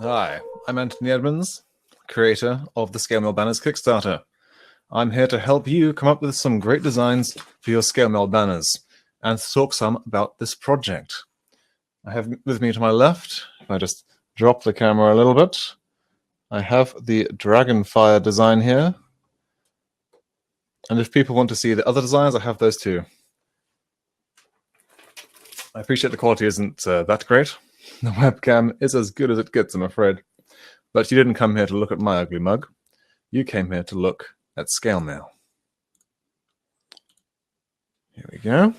Hi, I'm Anthony Edmonds, creator of the Scale Mail Banners Kickstarter. I'm here to help you come up with some great designs for your Scale Mail banners and to talk some about this project. I have with me to my left, if I just drop the camera a little bit, I have the Dragonfire design here. And if people want to see the other designs, I have those too. I appreciate the quality isn't that great. The webcam is as good as it gets, I'm afraid. But you didn't come here to look at my ugly mug. You came here to look at Scale Mail. Here we go.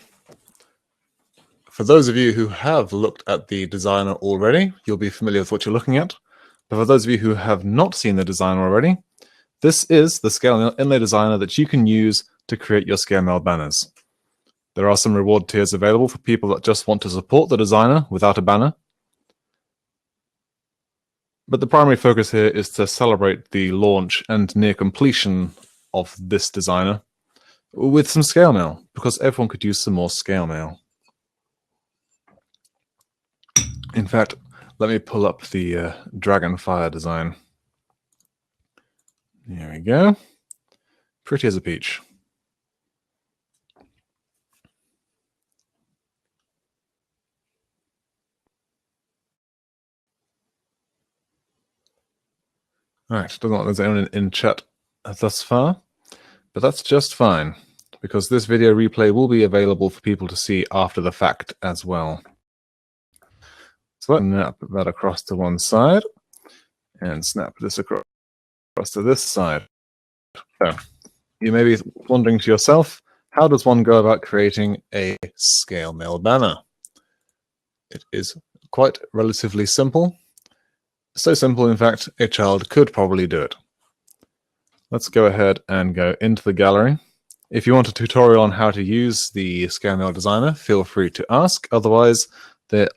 For those of you who have looked at the designer already, you'll be familiar with what you're looking at. But for those of you who have not seen the designer already, this is the Scale Mail inlay designer that you can use to create your Scale Mail banners. There are some reward tiers available for people that just want to support the designer without a banner. But the primary focus here is to celebrate the launch and near completion of this designer with some Scale Mail, because everyone could use some more Scale Mail. In fact, let me pull up the Dragonfire design. There we go. Pretty as a peach. Alright, doesn't look like there's anyone in chat thus far, but that's just fine, because this video replay will be available for people to see after the fact as well. So let me snap that across to one side, and snap this across to this side. So, you may be wondering to yourself, how does one go about creating a Scale Mail banner? It is quite relatively simple. So simple, in fact, a child could probably do it. Let's go ahead and go into the gallery. If you want a tutorial on how to use the Scale Mail designer, feel free to ask. Otherwise, there's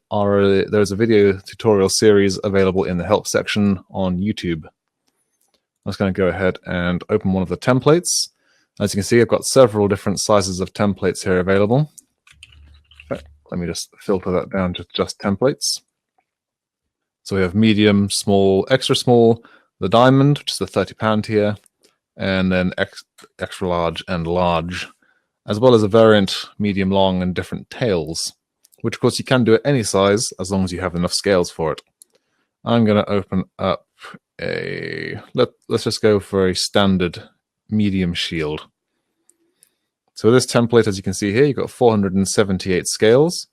a video tutorial series available in the help section on YouTube. I'm just going to go ahead and open one of the templates. As you can see, I've got several different sizes of templates here available. Okay, let me just filter that down to just templates. So we have medium, small, extra small, the diamond, which is the £30 tier, and then extra large and large, as well as a variant, medium, long, and different tails, which of course you can do at any size as long as you have enough scales for it. I'm going to open up let's just go for a standard medium shield. So this template, as you can see here, you've got 478 scales.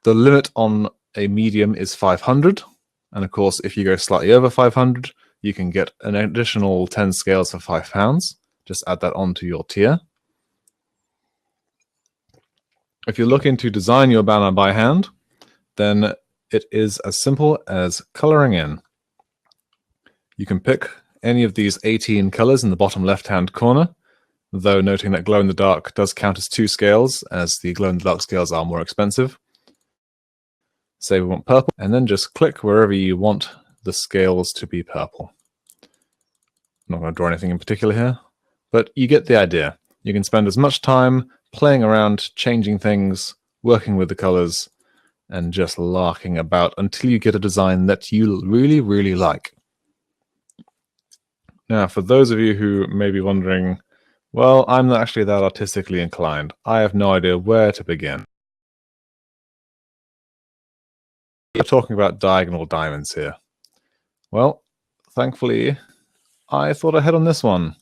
The limit on a medium is 500, and of course if you go slightly over 500 you can get an additional 10 scales for £5. Just add that onto your tier. If you're looking to design your banner by hand, then it is as simple as coloring in. You can pick any of these 18 colors in the bottom left hand corner, though noting that glow in the dark does count as 2 scales, as the glow in the dark scales are more expensive. Say we want purple, and then just click wherever you want the scales to be purple. I'm not going to draw anything in particular here, but you get the idea. You can spend as much time playing around, changing things, working with the colors, and just larking about until you get a design that you really, really like. Now, for those of you who may be wondering, well, I'm not actually that artistically inclined. I have no idea where to begin. We're talking about diagonal diamonds here. Well, thankfully, I thought ahead on this one.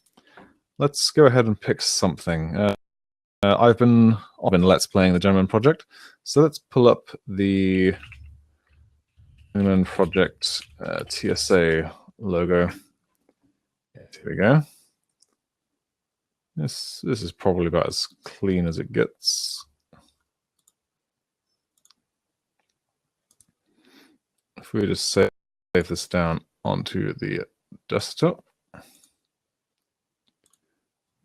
Let's go ahead and pick something. I've been Let's Playing the Gentleman Project, so let's pull up the Gentleman Project TSA logo. Here we go. This is probably about as clean as it gets. If we just save this down onto the desktop.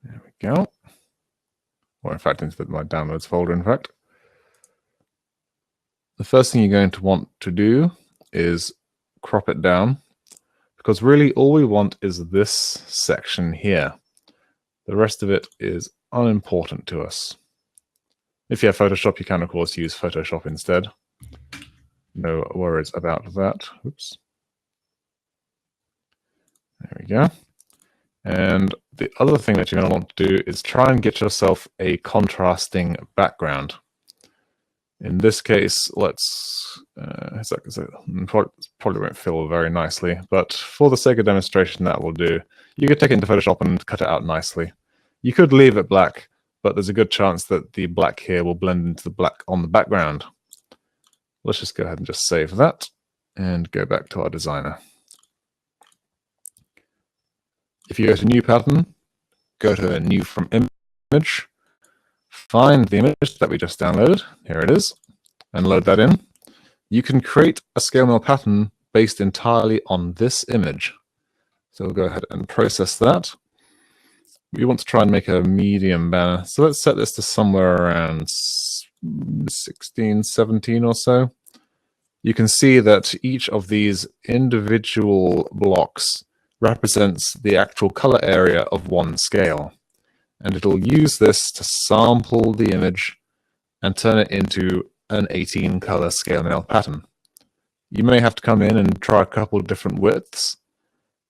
There we go. Or in fact, into my downloads folder, in fact. The first thing you're going to want to do is crop it down, because really all we want is this section here. The rest of it is unimportant to us. If you have Photoshop, you can of course use Photoshop instead. No worries about that. Oops. There we go. And the other thing that you're going to want to do is try and get yourself a contrasting background. In this case, let's probably won't fill very nicely, but for the sake of demonstration, that will do. You could take it into Photoshop and cut it out nicely. You could leave it black, but there's a good chance that the black here will blend into the black on the background. Let's just go ahead and just save that and go back to our designer. If you go to New Pattern, go to New from Image, find the image that we just downloaded, here it is, and load that in. You can create a scale mill pattern based entirely on this image. So we'll go ahead and process that. We want to try and make a medium banner. So let's set this to somewhere around 16, 17 or so. You can see that each of these individual blocks represents the actual color area of one scale. And it'll use this to sample the image and turn it into an 18 color scale mill pattern. You may have to come in and try a couple of different widths,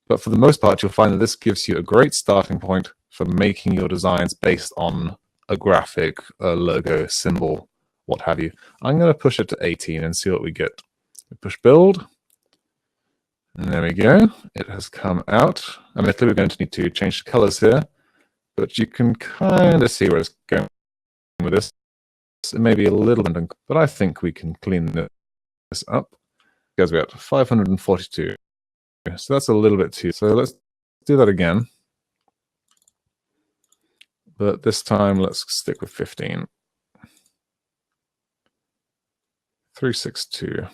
but for the most part, you'll find that this gives you a great starting point for making your designs based on a graphic, a logo, symbol, what have you. I'm going to push it to 18 and see what we get. Push build. And there we go. It has come out. Admittedly, we're going to need to change the colors here, but you can kind of see where it's going with this. It may be a little bit, but I think we can clean this up. Because we're at 542. So that's a little bit too. So let's do that again. But this time, let's stick with 15. 362.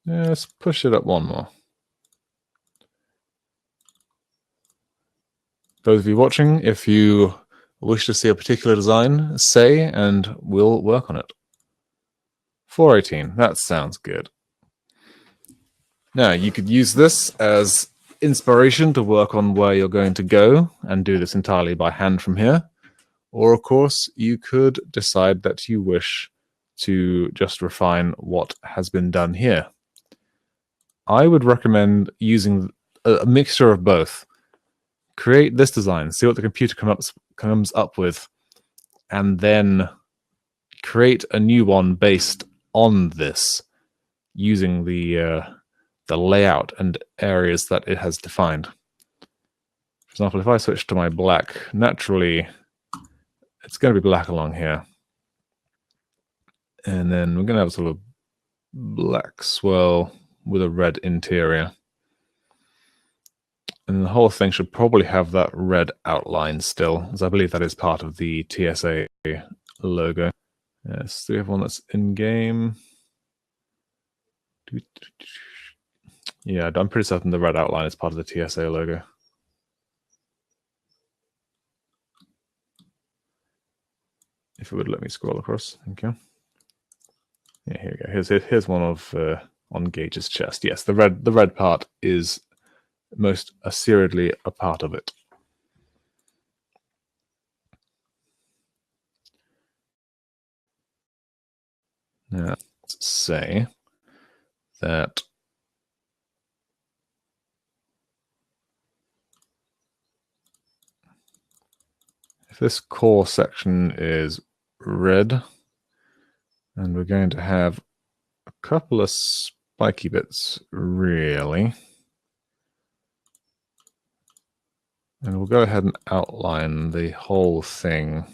Yeah, let's push it up one more. Those of you watching, if you wish to see a particular design, say, and we'll work on it. 418, that sounds good. Now, you could use this as inspiration to work on where you're going to go and do this entirely by hand from here. Or, of course, you could decide that you wish to just refine what has been done here. I would recommend using a mixture of both. Create this design, see what the computer comes up with, and then create a new one based on this, using the layout and areas that it has defined. For example, if I switch to my black, naturally, it's going to be black along here. And then we're going to have a sort of black swirl with a red interior. And the whole thing should probably have that red outline still, as I believe that is part of the TSA logo. Yes, do we have one that's in-game? Yeah, I'm pretty certain the red outline is part of the TSA logo. If it would let me scroll across, thank you. Yeah, here we go. Here's one of on Gage's chest. Yes, the red part is most assuredly a part of it. Now, let's say that if this core section is red, and we're going to have a couple of spiky bits, really. And we'll go ahead and outline the whole thing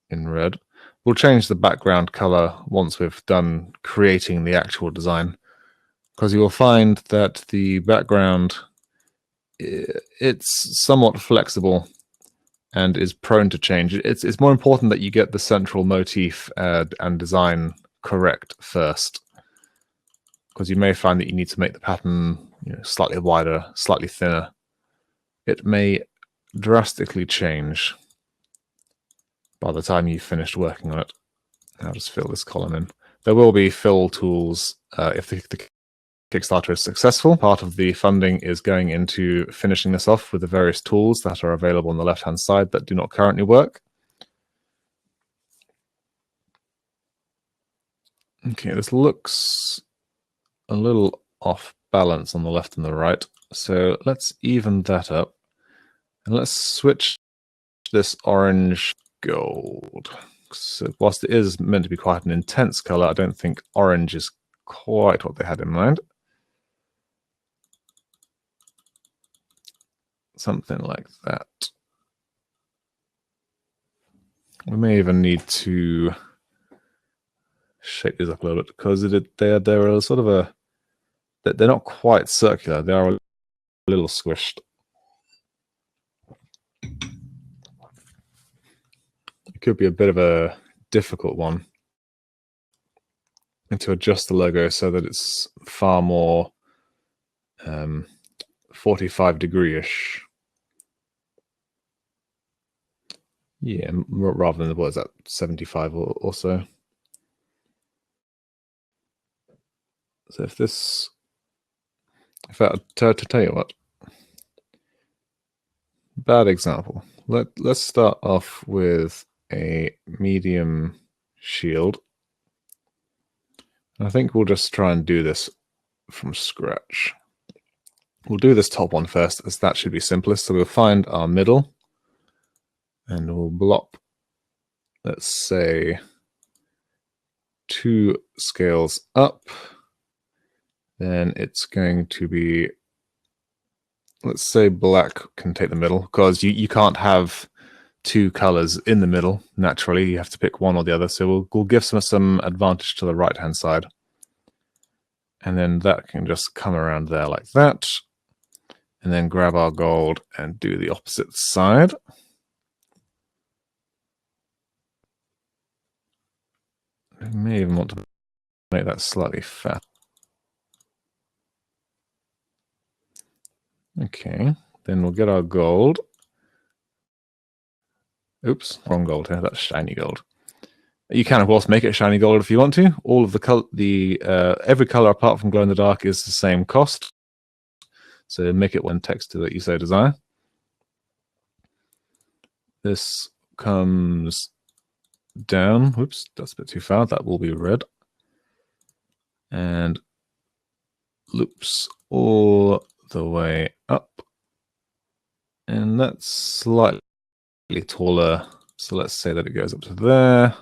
in red. We'll change the background color once we've done creating the actual design, because you will find that the background, it's somewhat flexible and is prone to change. It's more important that you get the central motif and design correct first, because you may find that you need to make the pattern slightly wider, slightly thinner. It may drastically change by the time you've finished working on it. I'll just fill this column in. There will be fill tools if the Kickstarter is successful. Part of the funding is going into finishing this off with the various tools that are available on the left-hand side that do not currently work. Okay, this looks a little off balance on the left and the right. So let's even that up. And let's switch this orange gold. So whilst it is meant to be quite an intense color, I don't think orange is quite what they had in mind. Something like that. We may even need to shape these up a little bit because they're a sort of a, they're not quite circular. They are a little squished. It could be a bit of a difficult one, and to adjust the logo so that it's far more 45 degree-ish. Yeah, rather than, what is that, 75 or so. So if this, to tell you what, bad example. Let's start off with a medium shield. I think we'll just try and do this from scratch. We'll do this top one first, as that should be simplest. So we'll find our middle, and we'll blop, let's say, 2 scales up. Then it's going to be, let's say black can take the middle, because you can't have 2 colors in the middle naturally. You have to pick one or the other. So we'll give some advantage to the right hand side. And then that can just come around there like that. And then grab our gold and do the opposite side. I may even want to make that slightly fat. Okay, then we'll get our gold. Oops, wrong gold here. That's shiny gold. You can, of course, make it shiny gold if you want to. All of every color apart from glow in the dark is the same cost. So make it one texture that you so desire. This comes down. Whoops, that's a bit too far. That will be red. And loops all the way up. And that's slightly taller. So let's say that it goes up to there.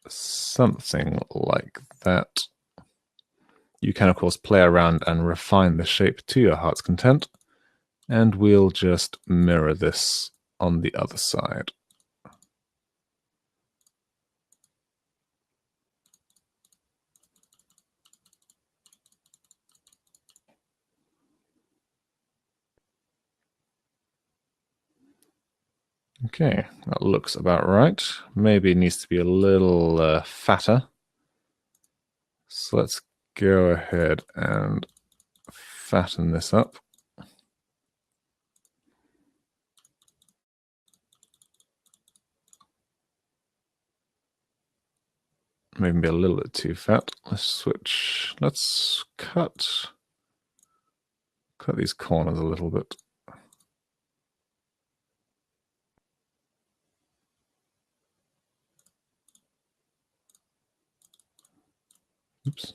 Something like that. You can, of course, play around and refine the shape to your heart's content. And we'll just mirror this on the other side. Okay, that looks about right. Maybe it needs to be a little fatter. So let's go ahead and fatten this up. Maybe a little bit too fat. Let's switch. Let's cut these corners a little bit. Oops.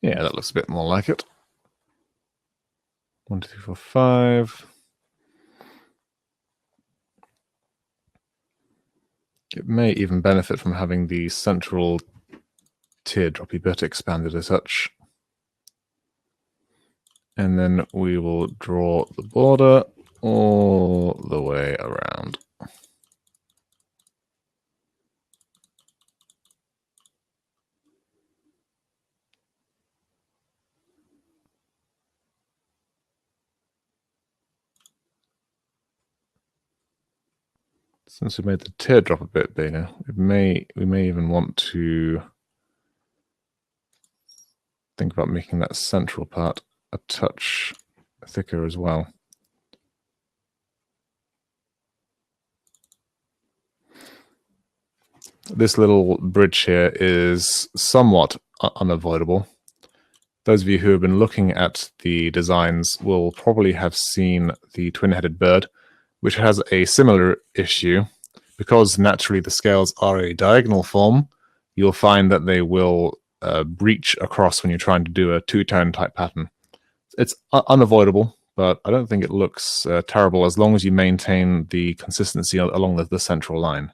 Yeah, that looks a bit more like it. 1, 2, 3, 4, 5. It may even benefit from having the central teardroppy bit expanded a touch. And then we will draw the border all the way around. Since we made the teardrop a bit bigger, we may even want to think about making that central part a touch thicker as well. This little bridge here is somewhat unavoidable. those of you who have been looking at the designs will probably have seen the twin-headed bird, which has a similar issue. Because naturally the scales are a diagonal form, you'll find that they will breach across when you're trying to do a two-tone type pattern. It's unavoidable, but I don't think it looks terrible as long as you maintain the consistency along the central line.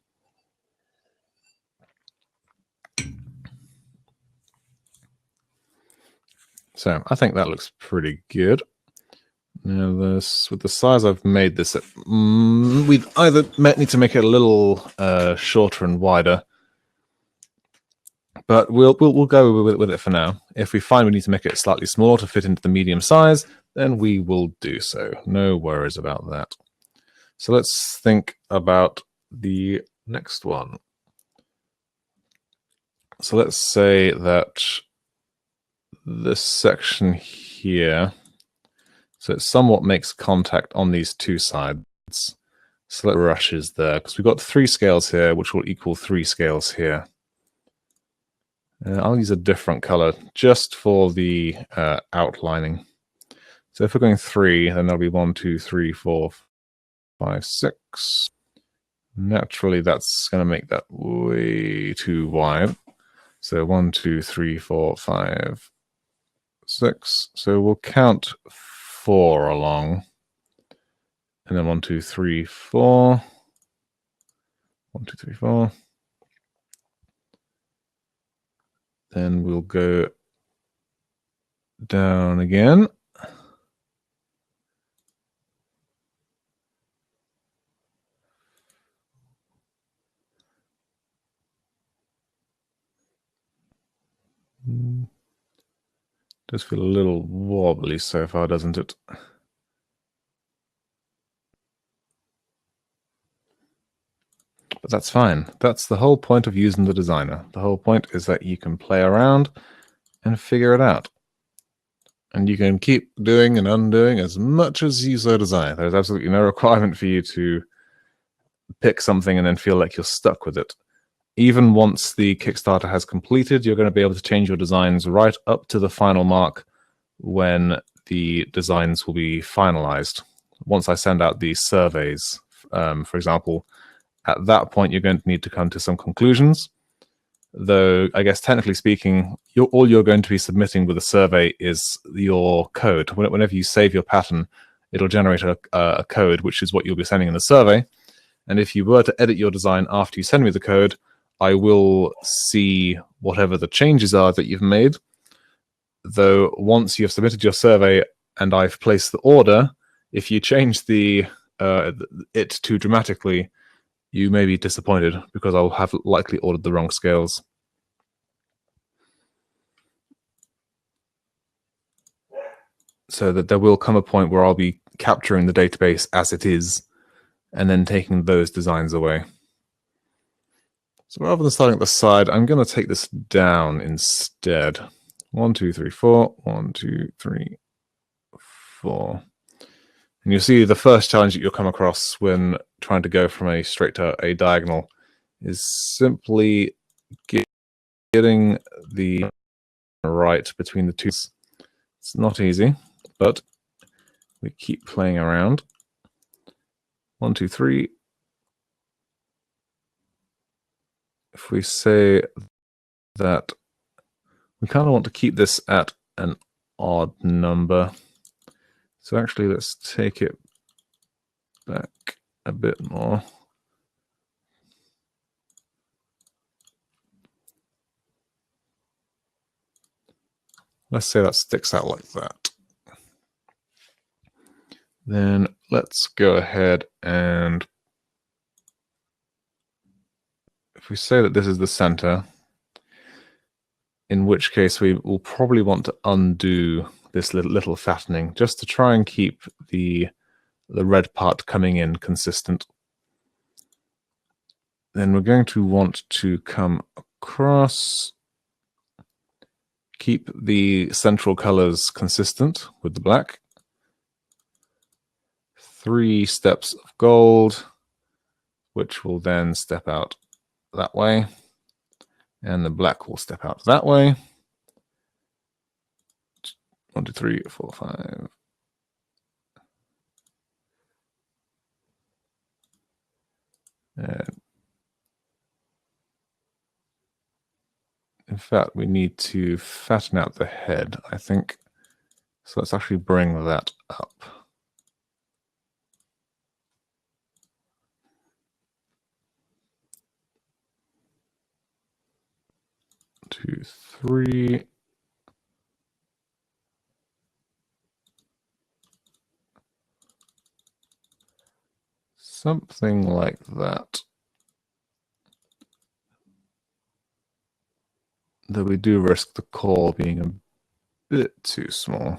So I think that looks pretty good. Now, with the size I've made this, we'd either need to make it a little shorter and wider, but we'll go with it for now. If we find we need to make it slightly smaller to fit into the medium size, then we will do so. No worries about that. So let's think about the next one. So let's say that this section here, so it somewhat makes contact on these two sides. So let brushes there, because we've got 3 scales here, which will equal 3 scales here. I'll use a different color just for the outlining. So if we're going 3, then that'll be 1, 2, 3, 4, 5, 6. Naturally, that's going to make that way too wide. So 1, 2, 3, 4, 5, 6. So we'll count 4 along. And then 1, 2, 3, 4. 1, 2, 3, 4. Then we'll go down again. Does feel a little wobbly so far, doesn't it? But that's fine. That's the whole point of using the designer. The whole point is that you can play around and figure it out. And you can keep doing and undoing as much as you so desire. There's absolutely no requirement for you to pick something and then feel like you're stuck with it. Even once the Kickstarter has completed, you're going to be able to change your designs right up to the final mark when the designs will be finalized. Once I send out these surveys, for example, at that point, you're going to need to come to some conclusions. Though, I guess technically speaking, all you're going to be submitting with a survey is your code. Whenever you save your pattern, it'll generate a code, which is what you'll be sending in the survey. And if you were to edit your design after you send me the code, I will see whatever the changes are that you've made. Though once you've submitted your survey and I've placed the order, if you change it too dramatically, you may be disappointed because I'll have likely ordered the wrong scales. So that there will come a point where I'll be capturing the database as it is and then taking those designs away. So rather than starting at the side, I'm going to take this down instead. 1, 2, 3, 4. 1, 2, 3, 4. And you'll see the first challenge that you'll come across when trying to go from a straight to a diagonal is simply getting the right between the two. It's not easy, but we keep playing around. 1, 2, 3. If we say that we kind of want to keep this at an odd number, so actually let's take it back a bit more. Let's say that sticks out like that. Then let's go ahead and if we say that this is the center, in which case we will probably want to undo this little fattening just to try and keep the red part coming in consistent. Then we're going to want to come across, keep the central colors consistent with the black. 3 steps of gold, which will then step out that way, and the black will step out that way. 1, 2, 3, 4, 5. And in fact, we need to fatten out the head, I think. So let's actually bring that up. 2, 3. Something like that. Though we do risk the core being a bit too small.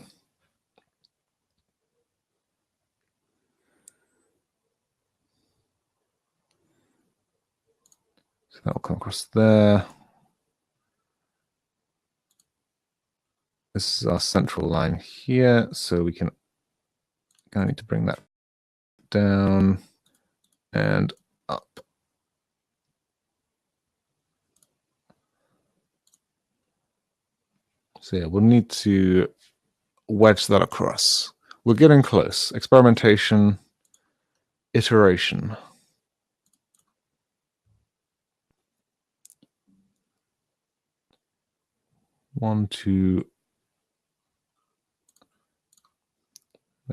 So that will come across there. This is our central line here, so we can kind of need to bring that down and up. So yeah, we'll need to wedge that across. We're getting close. Experimentation, iteration. One, two.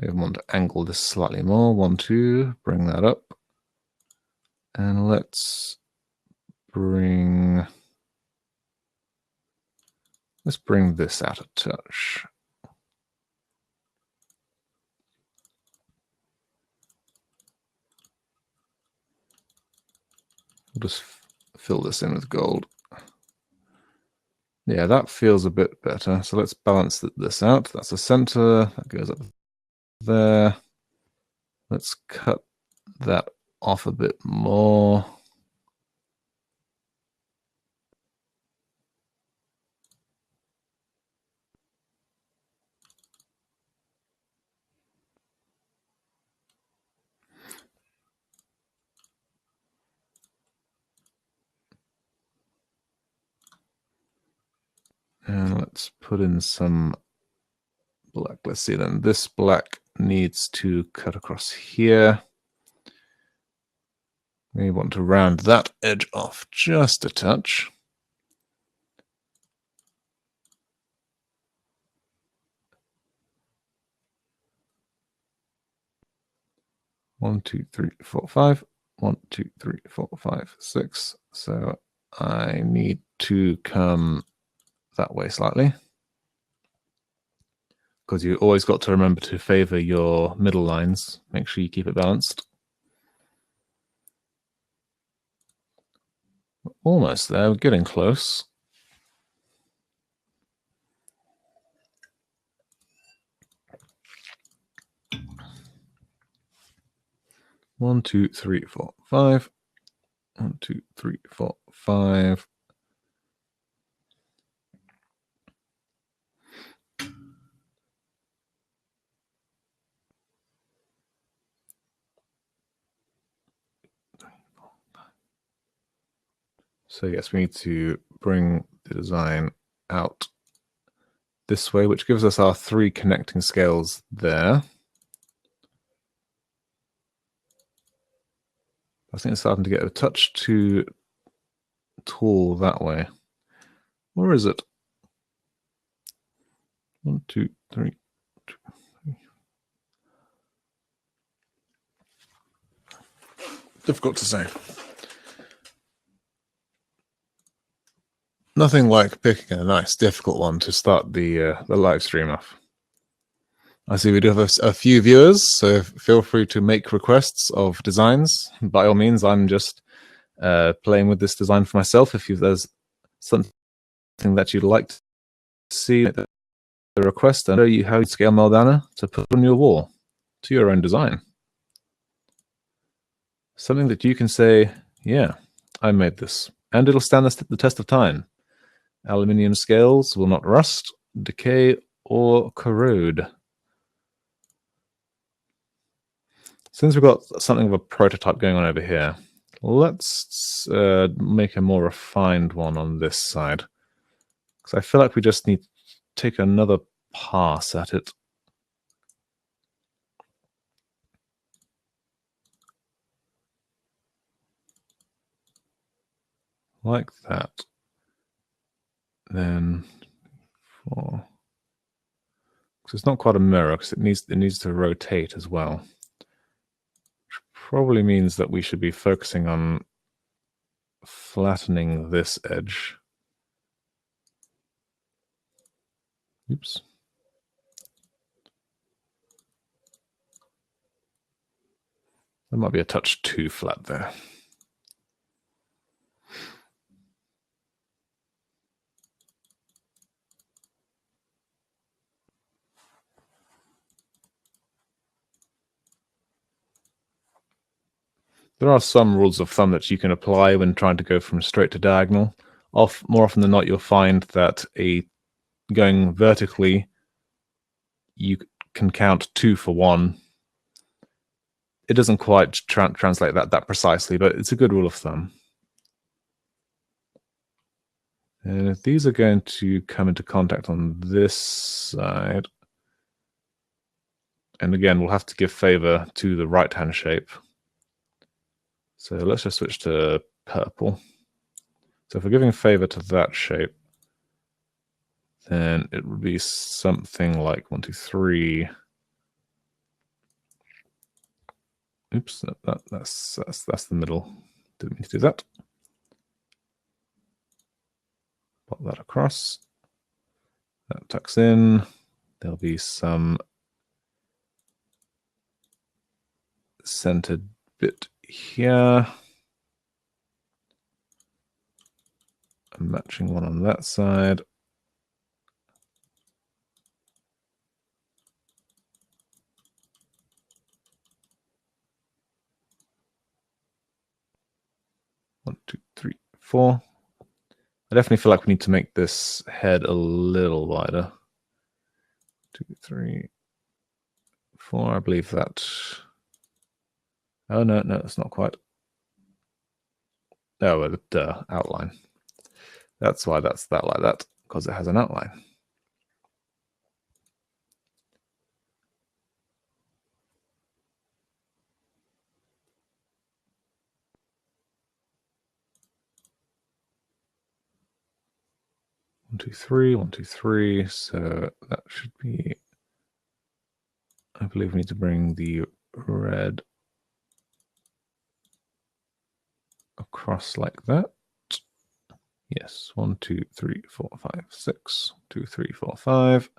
We want to angle this slightly more. 1, 2. Bring that up. And let's bring this out a touch. We'll just fill this in with gold. Yeah, that feels a bit better. So let's balance this out. That's the center. That goes up there. Let's cut that off a bit more. And let's put in some black. Let's see then. This black needs to cut across here. We want to round that edge off just a touch. One, 2, 3, 4, 5. 1, 2, 3, 4, 5, 6. So I need to come that way slightly, because you always got to remember to favor your middle lines. Make sure you keep it balanced. Almost there, we're getting close. One, 2, 3, 4, 5. 1, 2, 3, 4, 5. So yes, we need to bring the design out this way, which gives us our 3 connecting scales there. I think it's starting to get a touch too tall that way. Or is it? 1, 2, 3. 2, 3. Difficult to say. Nothing like picking a nice, difficult one to start the live stream off. I see we do have a few viewers, so feel free to make requests of designs. By all means, I'm just playing with this design for myself. If there's something that you'd like to see, the request, and show you how you scale Meldana to put on your wall to your own design. Something that you can say, yeah, I made this, and it'll stand the test of time. Aluminium scales will not rust, decay, or corrode. Since we've got something of a prototype going on over here, let's make a more refined one on this side. Because I feel like we just need to take another pass at it. Like that. Then because it's not quite a mirror, because it needs to rotate as well. Which probably means that we should be focusing on flattening this edge. Oops. That might be a touch too flat there. There are some rules of thumb that you can apply when trying to go from straight to diagonal. More often than not, you'll find that going vertically, you can count 2 for 1. It doesn't quite translate that precisely, but it's a good rule of thumb. And if these are going to come into contact on this side, and again, we'll have to give favor to the right-hand shape. So let's just switch to purple. So if we're giving favor to that shape, then it would be something like 1, 2, 3. Oops, that's the middle. Didn't mean to do that. Pop that across. That tucks in. There'll be some centered bit here. A matching one on that side. One, 2, 3, 4. I definitely feel like we need to make this head a little wider. 2, 3, 4. I believe that. Oh no, it's not quite. Oh, the outline. That's why that's that like that, because it has an outline. One, 2, 3, 1, 2, 3. So that should be. I believe we need to bring the red across like that. Yes, 1, 2, 3, 4, 5, 6. 2, 3, 4, 5,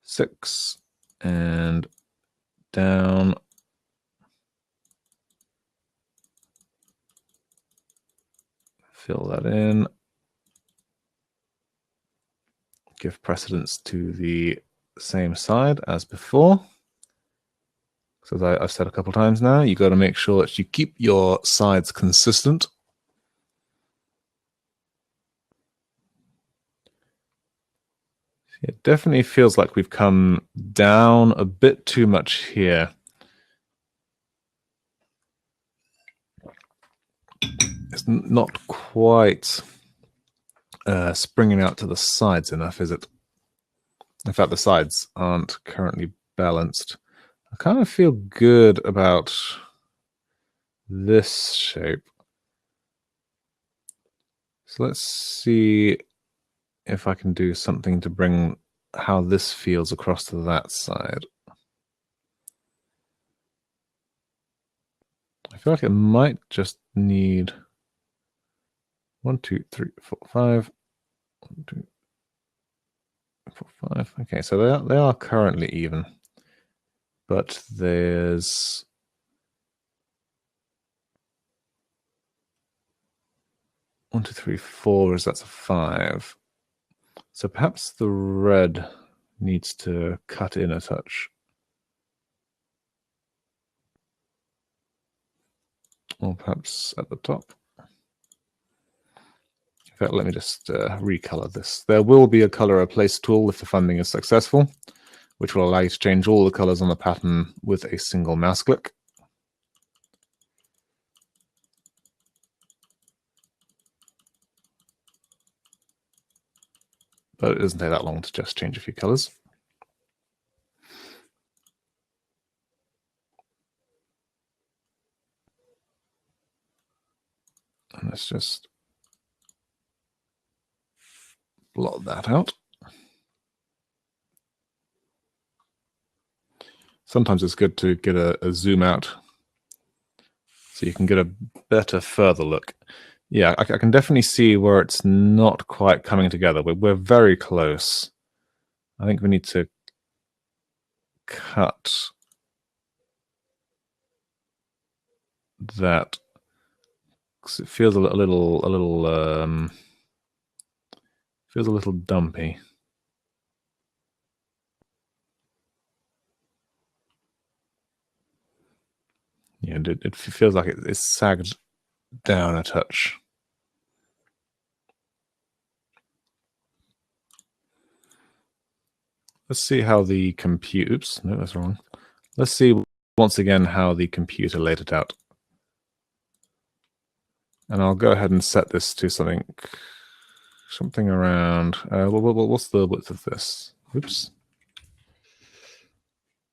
6, and down. Fill that in. Give precedence to the same side as before. So as I've said a couple times now, you got to make sure that you keep your sides consistent. It definitely feels like we've come down a bit too much here. It's not quite springing out to the sides enough, is it? In fact, the sides aren't currently balanced. I kind of feel good about this shape. So let's see if I can do something to bring how this feels across to that side. I feel like it might just need 1, 2, 3, 4, 5. 1, 2, 4, 5. Okay, so they are currently even, but there's 1, 2, 3, 4. That's a 5. So perhaps the red needs to cut in a touch. Or perhaps at the top. In fact, let me just recolor this. There will be a color replace tool if the funding is successful, which will allow you to change all the colors on the pattern with a single mouse click. but it doesn't take that long to just change a few colors. And let's just blot that out. Sometimes it's good to get a zoom out so you can get a better, further look. Yeah, I can definitely see where it's not quite coming together. We're very close. I think we need to cut that because it feels feels a little dumpy. Yeah, it feels like it's sagged down a touch. Let's see how the computer. Oops, no, that's wrong. Let's see once again how the computer laid it out. And I'll go ahead and set this to something around. What's the width of this? Oops.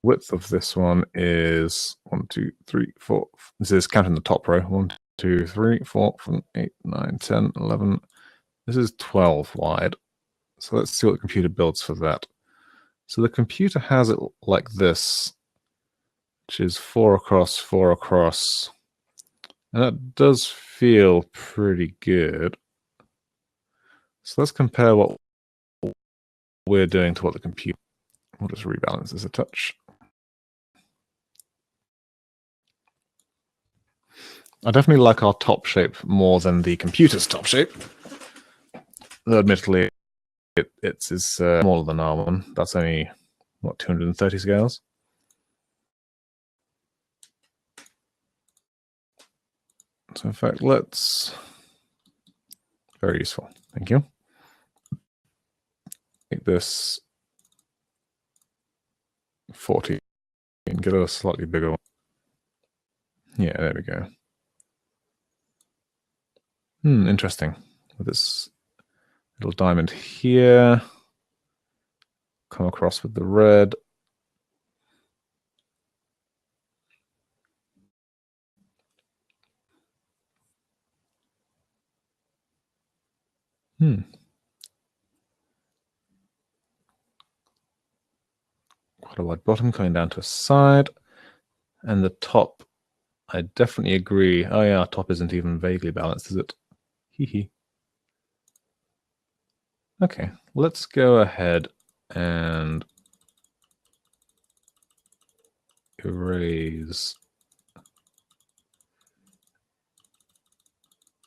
Width of this one is 1, 2, 3, 4. This is counting the top row. 1, 2, 3, 4, 5, 8, 9, 10, 11. This is 12 wide. So let's see what the computer builds for that. So the computer has it like this, which is 4 across, 4 across. And that does feel pretty good. So let's compare what we're doing to what the computer. We'll just rebalance this a touch. I definitely like our top shape more than the computer's top shape. Though admittedly, it's smaller than our one. That's only, what, 230 scales? So in fact, let's... Very useful. Thank you. Make this 40 and get a slightly bigger one. Yeah, there we go. Interesting. With this little diamond here, come across with the red. Quite a wide bottom coming down to a side. And the top, I definitely agree. Oh yeah, our top isn't even vaguely balanced, is it? Hee hee. Okay, let's go ahead and erase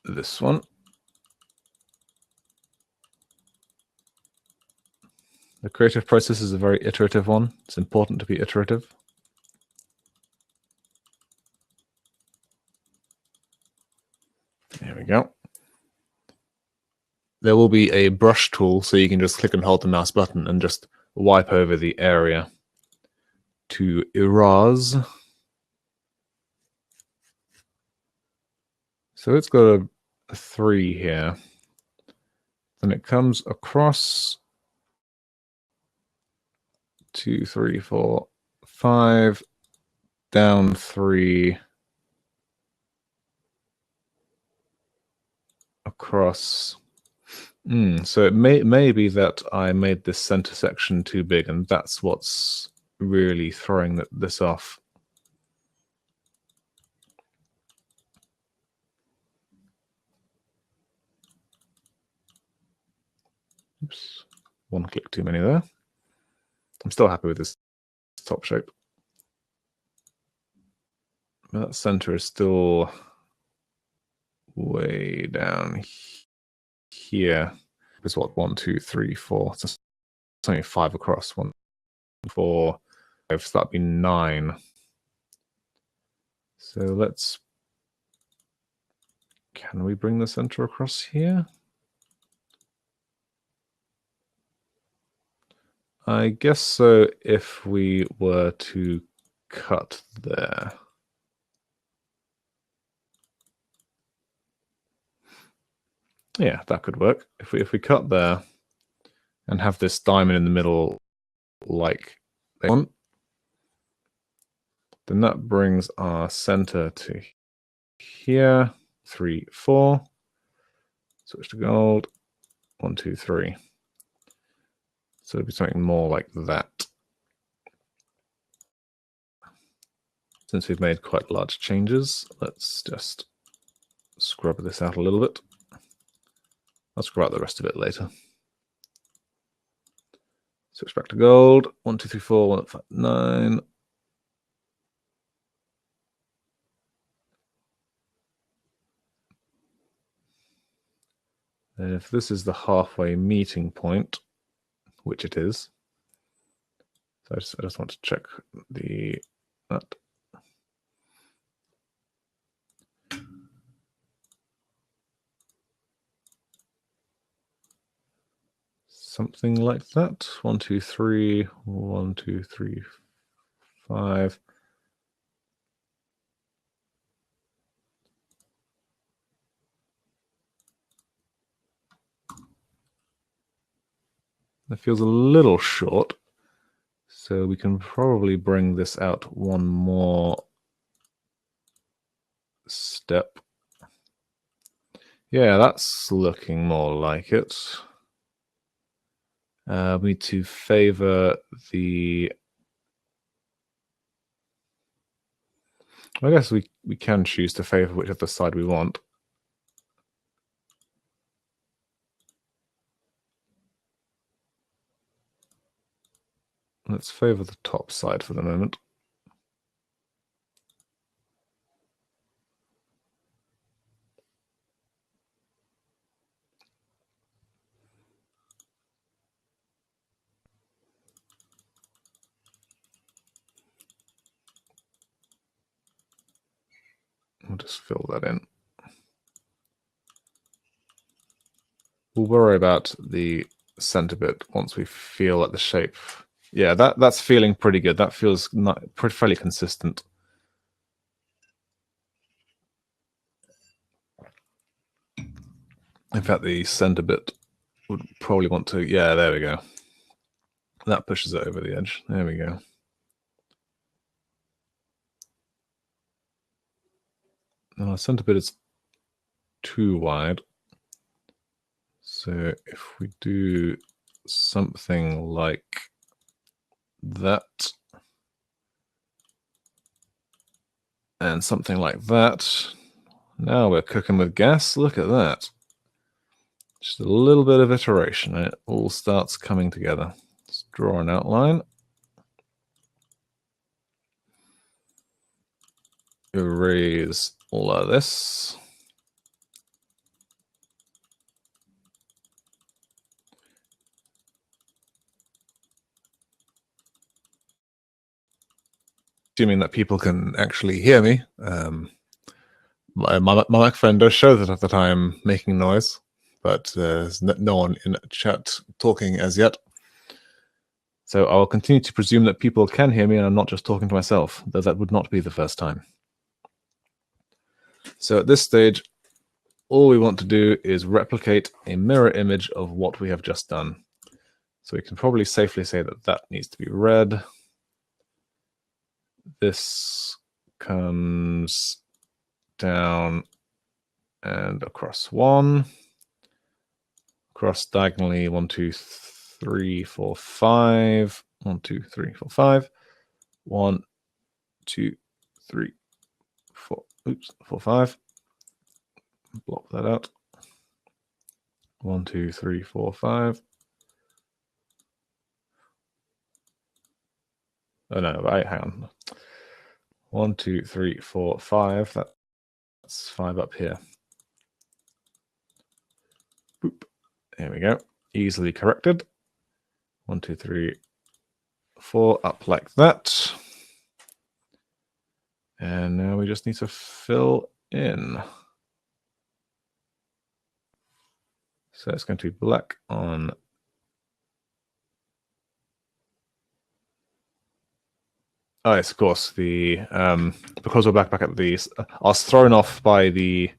this one. The creative process is a very iterative one. It's important to be iterative. There we go. There will be a brush tool, so you can just click and hold the mouse button and just wipe over the area to erase. So it's got a 3 here. Then it comes across 2, 3, 4, 5, down 3, across. So it may be that I made this center section too big, and that's what's really throwing this off. Oops, one click too many there. I'm still happy with this top shape. But that center is still way down here. It's what, 1, 2, 3, 4. So it's only 5 across. 1, 4, 5. So that'd be 9. So let's. Can we bring the center across here? I guess so if we were to cut there. Yeah, that could work. If we cut there, and have this diamond in the middle like they want, then that brings our center to here. 3, 4. Switch to gold. 1, 2, 3. So it'll be something more like that. Since we've made quite large changes, let's just scrub this out a little bit. I'll scrub out the rest of it later. Switch back to gold. 1, 2, 3, 4, 1, 5, 9. And if this is the halfway meeting point, which it is, so I just want to check that. Something like that. 1, 2, 3, 1, 2, 3, 5. That feels a little short, so we can probably bring this out one more step. Yeah, that's looking more like it. We need to favor the... I guess we can choose to favor whichever side we want. Let's favor the top side for the moment. We'll just fill that in. We'll worry about the center bit once we feel like the shape. Yeah, that's feeling pretty good. That feels fairly consistent. In fact, the center bit would probably want to... Yeah, there we go. That pushes it over the edge. There we go. And our center bit is too wide. So if we do something like that, and something like that, now we're cooking with gas. Look at that. Just a little bit of iteration and it all starts coming together. Let's draw an outline. Erase all of this. Assuming that people can actually hear me. My microphone does show that I'm making noise, but there's no one in chat talking as yet. So I'll continue to presume that people can hear me and I'm not just talking to myself, though that would not be the first time. So at this stage, all we want to do is replicate a mirror image of what we have just done. So we can probably safely say that that needs to be red. This comes down and across 1. Across diagonally 1, 2, 3, 4, 5. 1, 2, 3, 4, 5. 1, 2, 3, 4. Oops, 4, 5. Block that out. 1, 2, 3, 4, 5. Oh no, right, hang on. 1, 2, 3, 4, 5. That's 5 up here. Boop. There we go. Easily corrected. 1, 2, 3, 4 up like that. And now we just need to fill in. So it's going to be black on oh, yes, of course. The because we're back at these, I was thrown off by the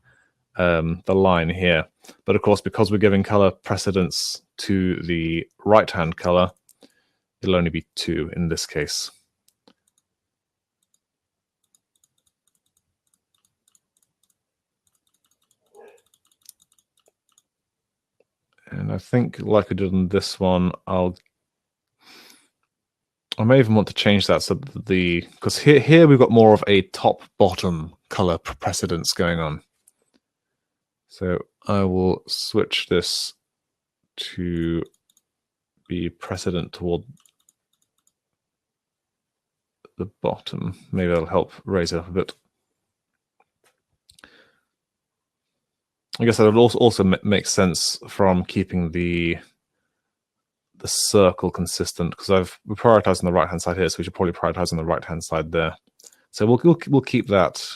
line here. But of course, because we're giving color precedence to the right-hand color, it'll only be 2 in this case. And I think, like I did on this one, I may even want to change that so that because here we've got more of a top-bottom color precedence going on. So I will switch this to be precedent toward the bottom. Maybe that'll help raise it up a bit. I guess that would also make sense from keeping the circle consistent, because we're prioritizing the right hand side here, so we should probably prioritize on the right hand side there. So we'll keep that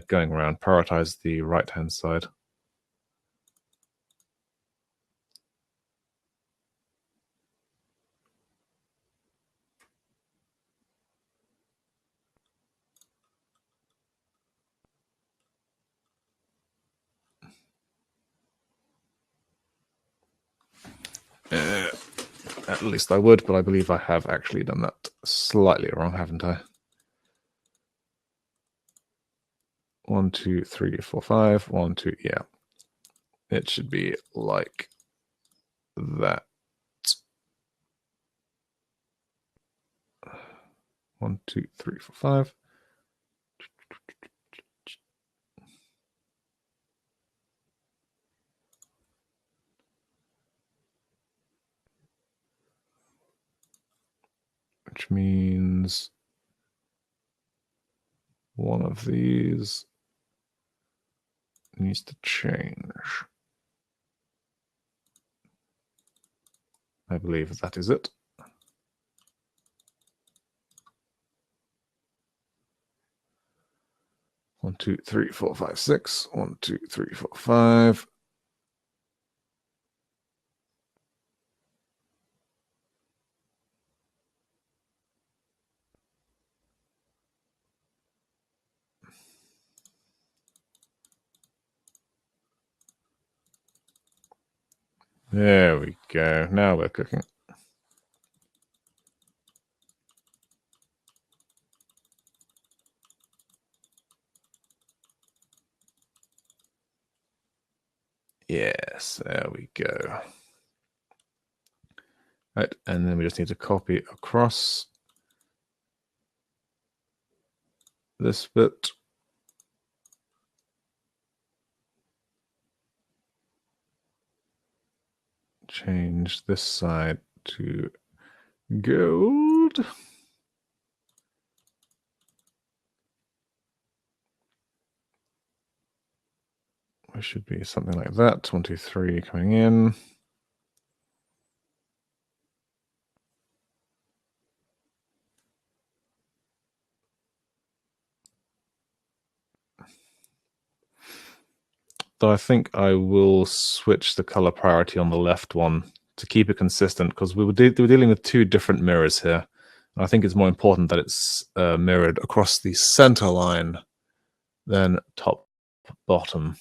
going around. Prioritize the right hand side. At least I would, but I believe I have actually done that slightly wrong, haven't I? 1, 2, 3, 4, 5. 1, 2. Yeah, it should be like that. 1, 2, 3, 4, 5. Which means one of these needs to change. I believe that is it. One, 2, 3, 4, 5, 6. 1, 2, 3, 4, 5. There we go. Now we're cooking. Yes, there we go. Right, and then we just need to copy across this bit. Change this side to gold. It should be something like that. 1, 2, 3 coming in. Though I think I will switch the color priority on the left one to keep it consistent, because we were dealing with 2 different mirrors here. And I think it's more important that it's mirrored across the center line than top bottom.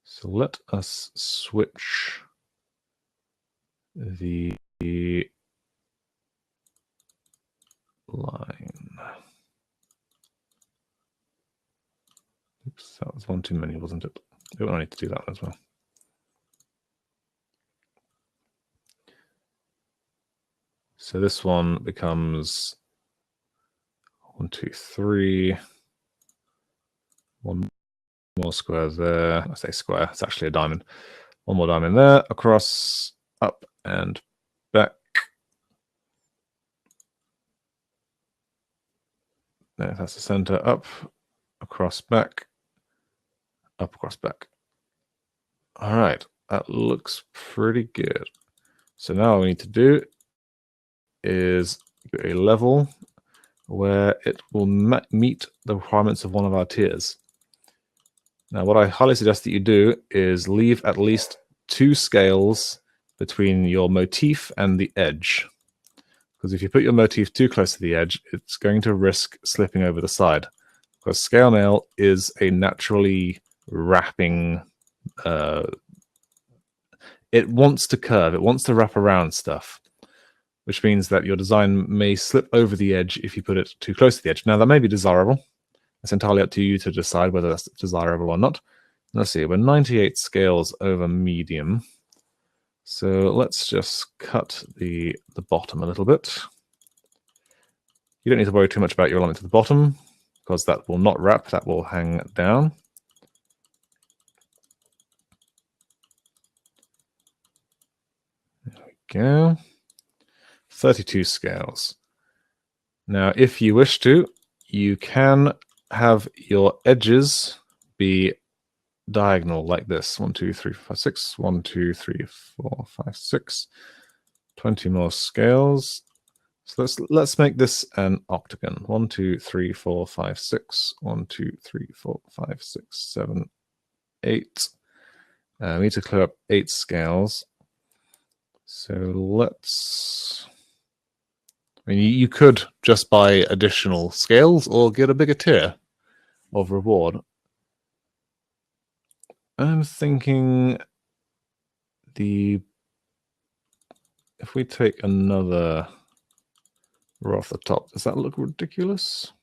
So let us switch the line. Oops, that was one too many, wasn't it? I need to do that as well. So this one becomes 1, 2, 3. One more square there. I say square, it's actually a diamond. One more diamond there, across, up and back. There, that's the center. Up, across, back, up, across, back. All right, that looks pretty good. So now all we need to do is do a level where it will meet the requirements of one of our tiers. Now, what I highly suggest that you do is leave at least 2 scales between your motif and the edge. Because if you put your motif too close to the edge, it's going to risk slipping over the side. Because scale mail is a naturally wrapping. It wants to curve. It wants to wrap around stuff, which means that your design may slip over the edge if you put it too close to the edge. Now, that may be desirable. It's entirely up to you to decide whether that's desirable or not. Let's see, we're 98 scales over medium. So let's just cut the bottom a little bit. You don't need to worry too much about your alignment to the bottom, because that will not wrap, that will hang down. There we go. 32 scales. Now, if you wish to, you can have your edges be diagonal like this. 1, 2, 3, 4, 5, 6. 1, 2, 3, 4, 5, 6. 20 more scales. So let's make this an octagon. 1, 2, 3, 4, 5, 6. 1, 2, 3, 4, 5, 6, 7, 8. We need to clear up 8 scales. So let's... I mean, you could just buy additional scales or get a bigger tier of reward. I'm thinking if we take another row off the top, does that look ridiculous?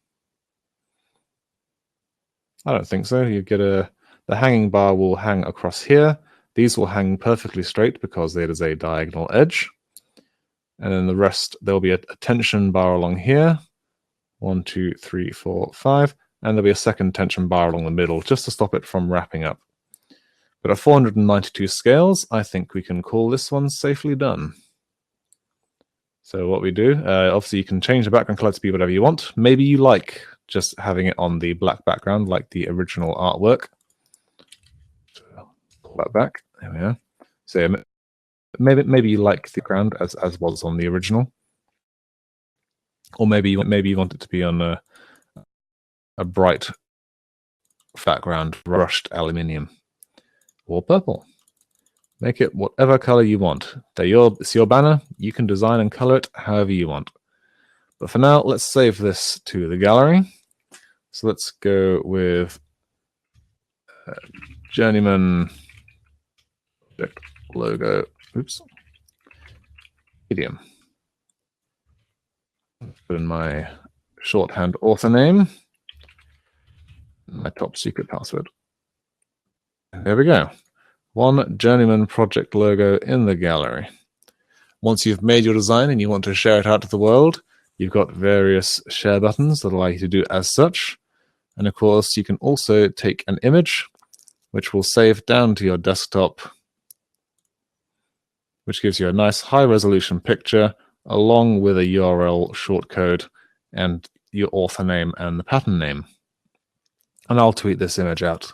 I don't think so. You get the hanging bar will hang across here. These will hang perfectly straight because it is a diagonal edge. And then the rest, there'll be a tension bar along here. 1, 2, 3, 4, 5. And there'll be a second tension bar along the middle just to stop it from wrapping up. But at 492 scales, I think we can call this one safely done. So what we do, obviously you can change the background color to be whatever you want. Maybe you like just having it on the black background like the original artwork. Pull that back. There we are. So maybe you like the background as was on the original, or maybe you want it to be on a bright background, brushed aluminium or purple. Make it whatever color you want. It's your banner. You can design and color it however you want. But for now, let's save this to the gallery. So let's go with Journeyman logo. Oops. Medium. Put in my shorthand author name, my top secret password. There we go. One Journeyman project logo in the gallery. Once you've made your design and you want to share it out to the world, you've got various share buttons that allow you to do as such. And of course, you can also take an image, which will save down to your desktop, which gives you a nice high-resolution picture, along with a URL shortcode and your author name and the pattern name. And I'll tweet this image out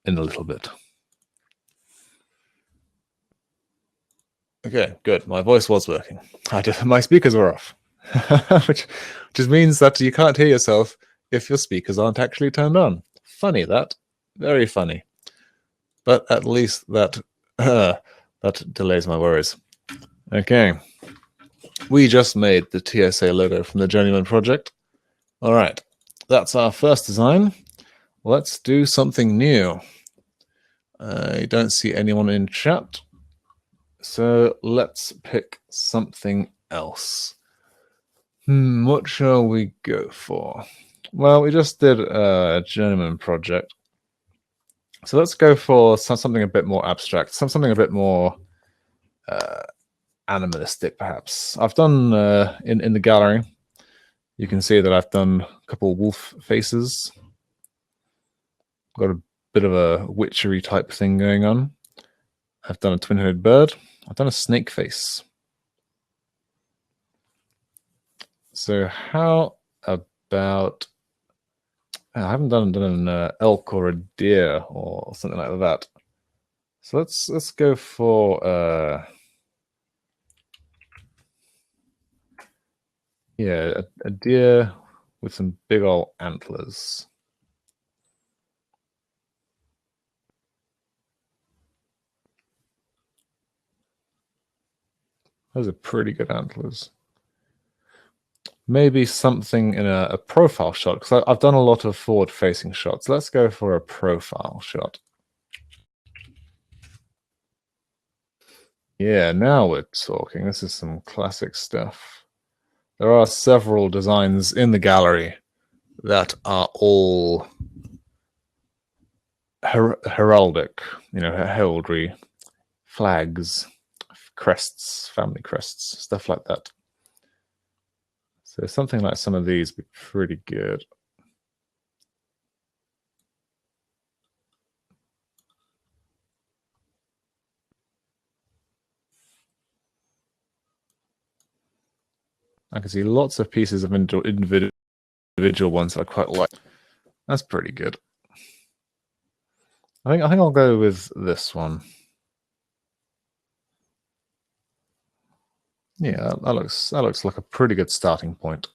in a little bit. Okay, good. My voice was working. My speakers were off, which means that you can't hear yourself if your speakers aren't actually turned on. Funny that. Very funny. But at least that delays my worries. Okay. We just made the TSA logo from the Journeyman project. All right. That's our first design. Let's do something new. I don't see anyone in chat. So let's pick something else. What shall we go for? Well, we just did a Journeyman project. So let's go for something a bit more abstract, something a bit more animalistic, perhaps. I've done, in the gallery, you can see that I've done a couple wolf faces. Got a bit of a witchery type thing going on. I've done a twin-headed bird. I've done a snake face. So how about... I haven't done an elk or a deer or something like that. So let's go for... yeah, a deer with some big old antlers. Those are pretty good antlers. Maybe something in a profile shot, because I've done a lot of forward-facing shots. Let's go for a profile shot. Yeah, now we're talking. This is some classic stuff. There are several designs in the gallery that are all heraldic, heraldry, flags, crests, family crests, stuff like that. So something like some of these would be pretty good. I can see lots of pieces of individual ones that I quite like. That's pretty good. I think I'll go with this one. Yeah, that looks like a pretty good starting point.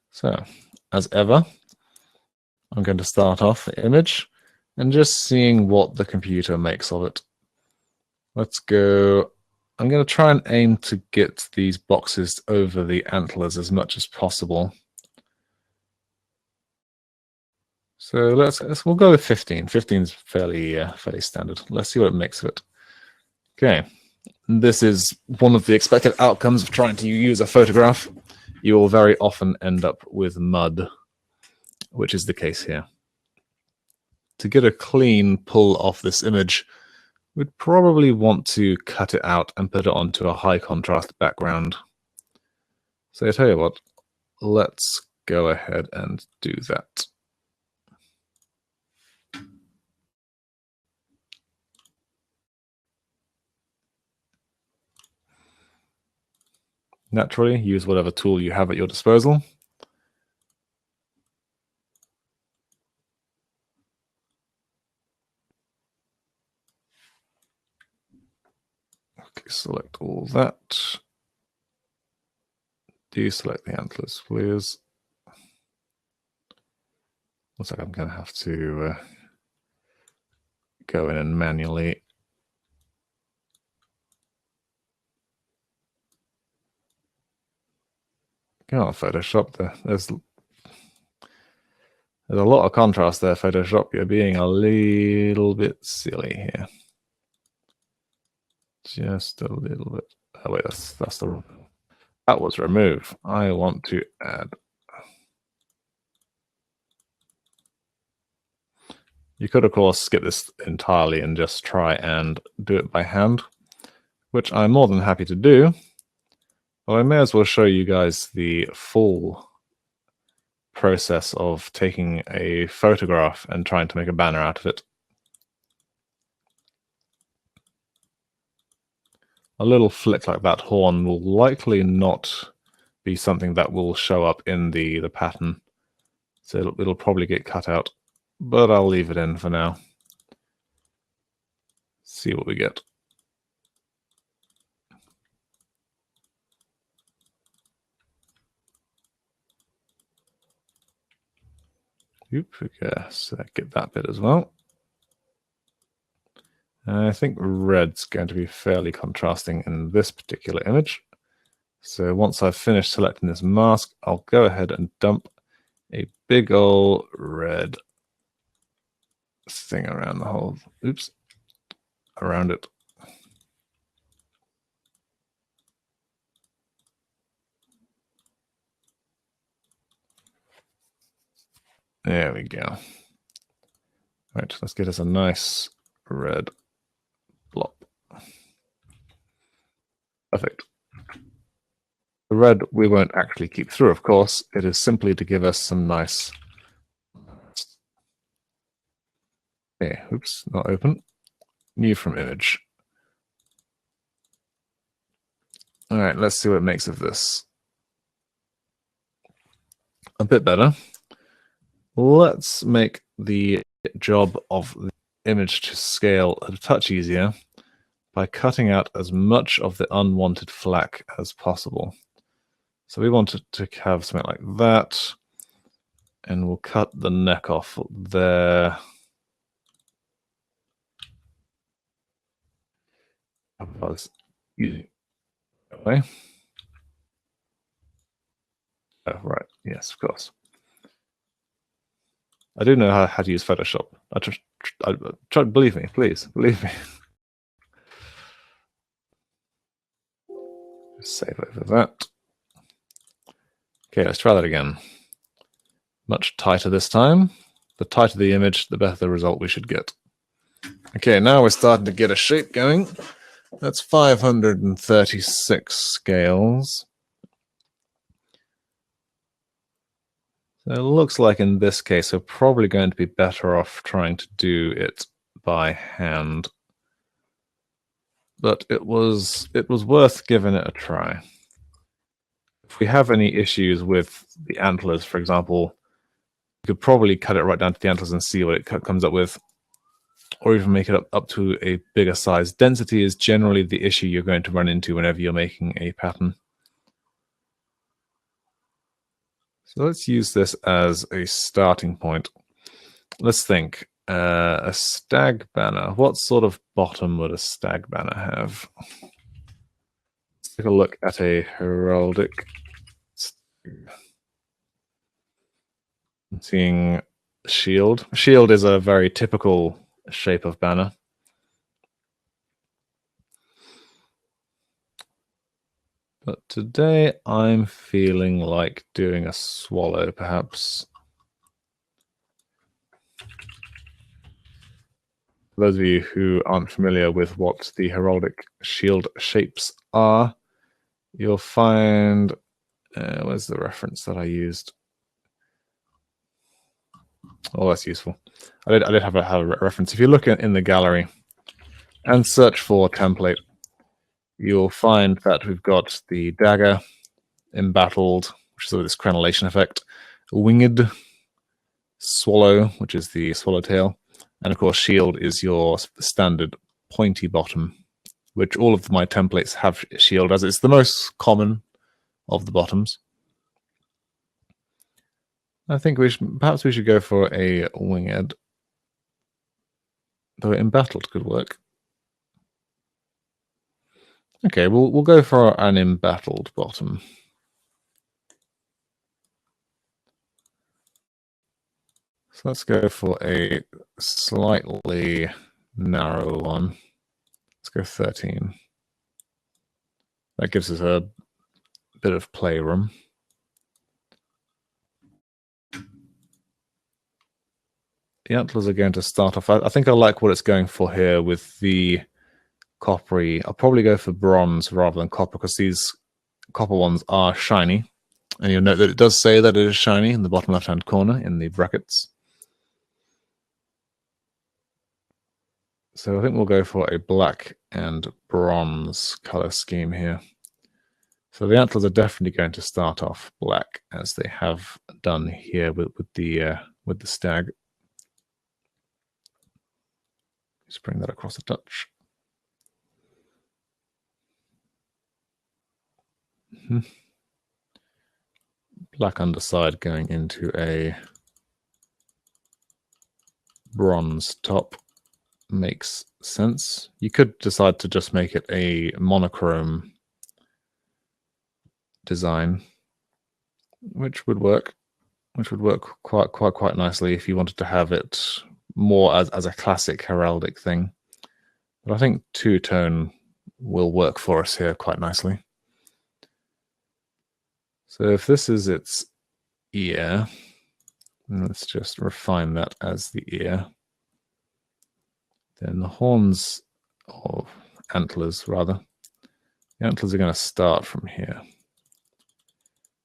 So, as ever, I'm going to start off the image and just seeing what the computer makes of it. Let's go. I'm going to try and aim to get these boxes over the antlers as much as possible. So we'll go with 15. 15 is fairly standard. Let's see what it makes of it. Okay, this is one of the expected outcomes of trying to use a photograph. You will very often end up with mud, which is the case here. To get a clean pull off this image, we'd probably want to cut it out and put it onto a high contrast background. So I tell you what, let's go ahead and do that. Naturally, use whatever tool you have at your disposal. Okay, select all that. Deselect the antlers, please. Looks like I'm going to have to go in and manually go on Photoshop. There's a lot of contrast there, Photoshop. You're being a little bit silly here. Just a little bit. Oh wait, that was remove. I want to add. You could, of course, skip this entirely and just try and do it by hand, which I'm more than happy to do. But I may as well show you guys the full process of taking a photograph and trying to make a banner out of it. A little flick like that horn will likely not be something that will show up in the pattern. So it'll probably get cut out, but I'll leave it in for now. See what we get. Okay, so get that bit as well. I think red's going to be fairly contrasting in this particular image. So once I've finished selecting this mask, I'll go ahead and dump a big old red thing around the whole, around it. There we go. Right, let's get us a nice red blob. Perfect. The red we won't actually keep through, of course. It is simply to give us some nice... Okay, oops, not open. New from image. All right, let's see what it makes of this. A bit better. Let's make the job of the image to scale a touch easier by cutting out as much of the unwanted flak as possible. So we want it to have something like that, and we'll cut the neck off there. Way. Oh, right. Yes, of course. I do know how to use Photoshop. Try, believe me, please, believe me. Save over that. Okay, let's try that again. Much tighter this time. The tighter the image, the better the result we should get. Okay, now we're starting to get a shape going. That's 536 scales. So it looks like in this case, we're probably going to be better off trying to do it by hand. But it was worth giving it a try. If we have any issues with the antlers, for example, you could probably cut it right down to the antlers and see what it comes up with, or even make it up to a bigger size. Density is generally the issue you're going to run into whenever you're making a pattern. So let's use this as a starting point. Let's think. A stag banner. What sort of bottom would a stag banner have? Let's take a look at a heraldic. I'm seeing shield. Shield is a very typical shape of banner. But today I'm feeling like doing a swallow, perhaps. For those of you who aren't familiar with what the heraldic shield shapes are, you'll find, where's the reference that I used? Oh, that's useful. I did have a reference. If you look in the gallery and search for template, you'll find that we've got the dagger, embattled, which is sort of this crenellation effect, winged, swallow, which is the swallowtail, and of course shield is your standard pointy bottom, which all of my templates have shield, as it's the most common of the bottoms. I think perhaps we should go for a winged, though embattled could work. Okay, we'll go for an embattled bottom. So let's go for a slightly narrow one. Let's go 13. That gives us a bit of playroom. The antlers are going to start off. I think I like what it's going for here with the coppery. I'll probably go for bronze rather than copper because these copper ones are shiny. And you'll note that it does say that it is shiny in the bottom left-hand corner in the brackets. So I think we'll go for a black and bronze color scheme here. So the antlers are definitely going to start off black, as they have done here with the stag. Just bring that across a touch. Black underside going into a bronze top makes sense. You could decide to just make it a monochrome design, which would work. Which would work quite nicely if you wanted to have it more as a classic heraldic thing. But I think two-tone will work for us here quite nicely. So if this is its ear, let's just refine that as the ear. Then the horns, or antlers rather, the antlers are going to start from here.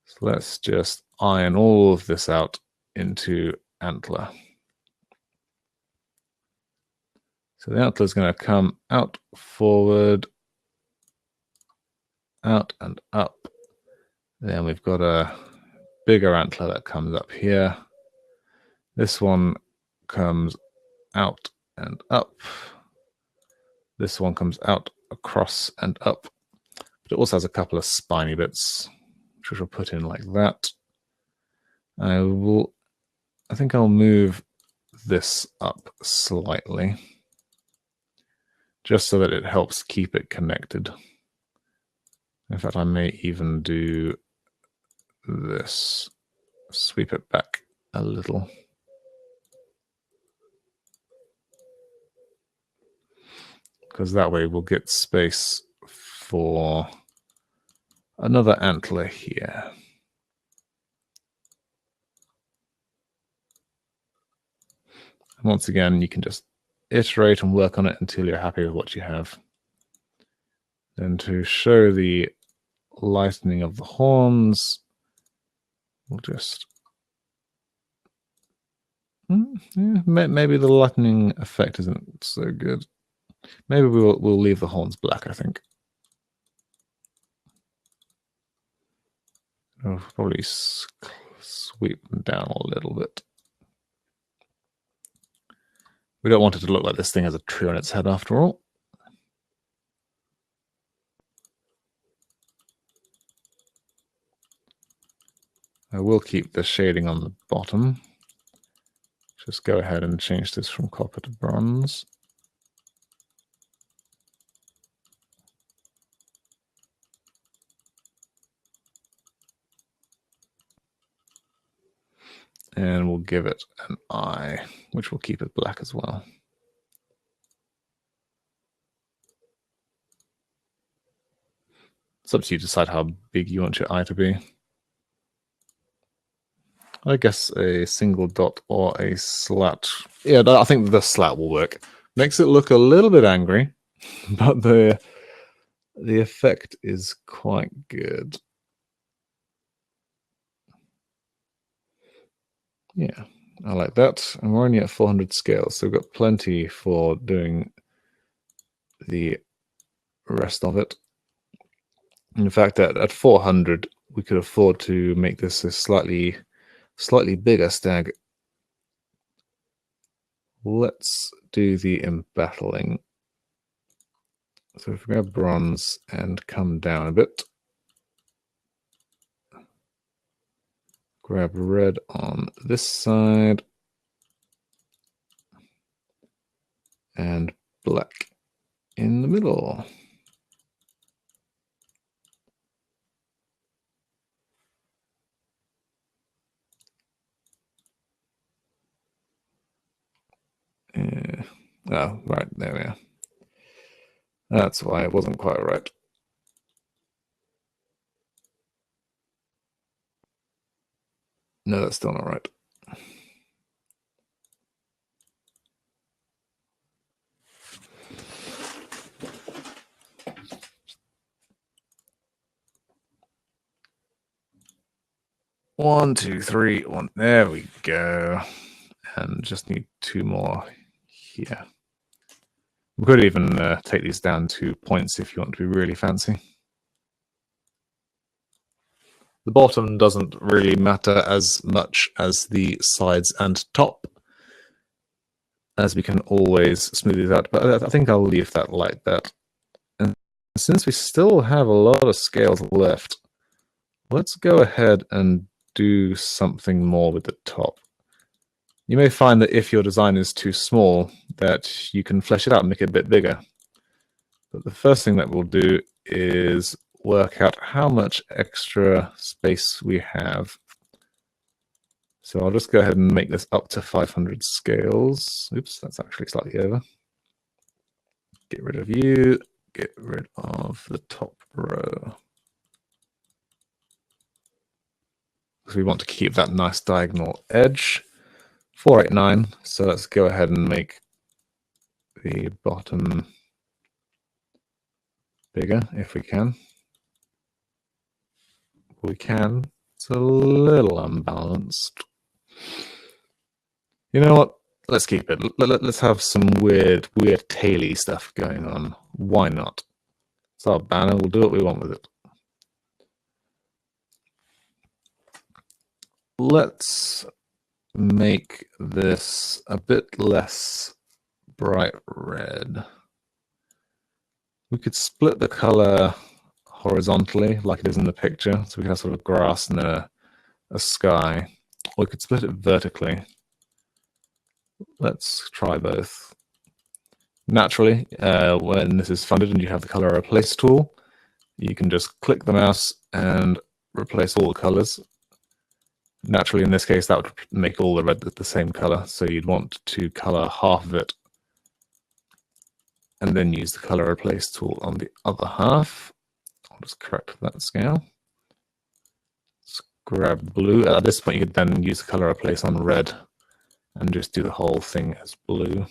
So let's just iron all of this out into antler. So the antler is going to come out, forward, out and up. Then we've got a bigger antler that comes up here. This one comes out and up. This one comes out, across and up. But it also has a couple of spiny bits, which we'll put in like that. I think I'll move this up slightly just so that it helps keep it connected. In fact, I may even do this. Sweep it back a little. Because that way we'll get space for another antler here. And once again, you can just iterate and work on it until you're happy with what you have. Then to show the lightening of the horns, we'll just... maybe the lightning effect isn't so good. Maybe we'll leave the horns black, I think. I'll probably sweep them down a little bit. We don't want it to look like this thing has a tree on its head after all. I will keep the shading on the bottom. Just go ahead and change this from copper to bronze. And we'll give it an eye, which will keep it black as well. It's up to you to decide how big you want your eye to be. I guess a single dot or a slat. Yeah, I think the slat will work. Makes it look a little bit angry, but the effect is quite good. Yeah, I like that. And we're only at 400 scales, so we've got plenty for doing the rest of it. In fact, at 400, we could afford to make this a slightly bigger stag. Let's do the embattling. So if we grab bronze and come down a bit, grab red on this side, and black in the middle. Oh, right, there we are. That's why it wasn't quite right. No, that's still not right. One, two, three, one. There we go. And just need two more here. We could even take these down to points if you want to be really fancy. The bottom doesn't really matter as much as the sides and top, as we can always smooth these out, but I think I'll leave that like that. And since we still have a lot of scales left, let's go ahead and do something more with the top. You may find that if your design is too small, that you can flesh it out and make it a bit bigger. But the first thing that we'll do is work out how much extra space we have. So I'll just go ahead and make this up to 500 scales. Oops, that's actually slightly over. Get rid of you, get rid of the top row. Because we want to keep that nice diagonal edge. 489, so let's go ahead and make the bottom bigger if we can. We can. It's a little unbalanced. You know what? Let's keep it. Let's have some weird taily stuff going on. Why not? It's our banner. We'll do what we want with it. Let's make this a bit less bright red. We could split the color horizontally like it is in the picture, so we can have sort of grass and a sky, or we could split it vertically. Let's try both. Naturally, when this is funded and you have the color replace tool, you can just click the mouse and replace all the colors. Naturally, in this case, that would make all the red the same color. So you'd want to color half of it and then use the color replace tool on the other half. I'll just correct that scale. Let's grab blue. At this point, you could then use the color replace on red and just do the whole thing as blue.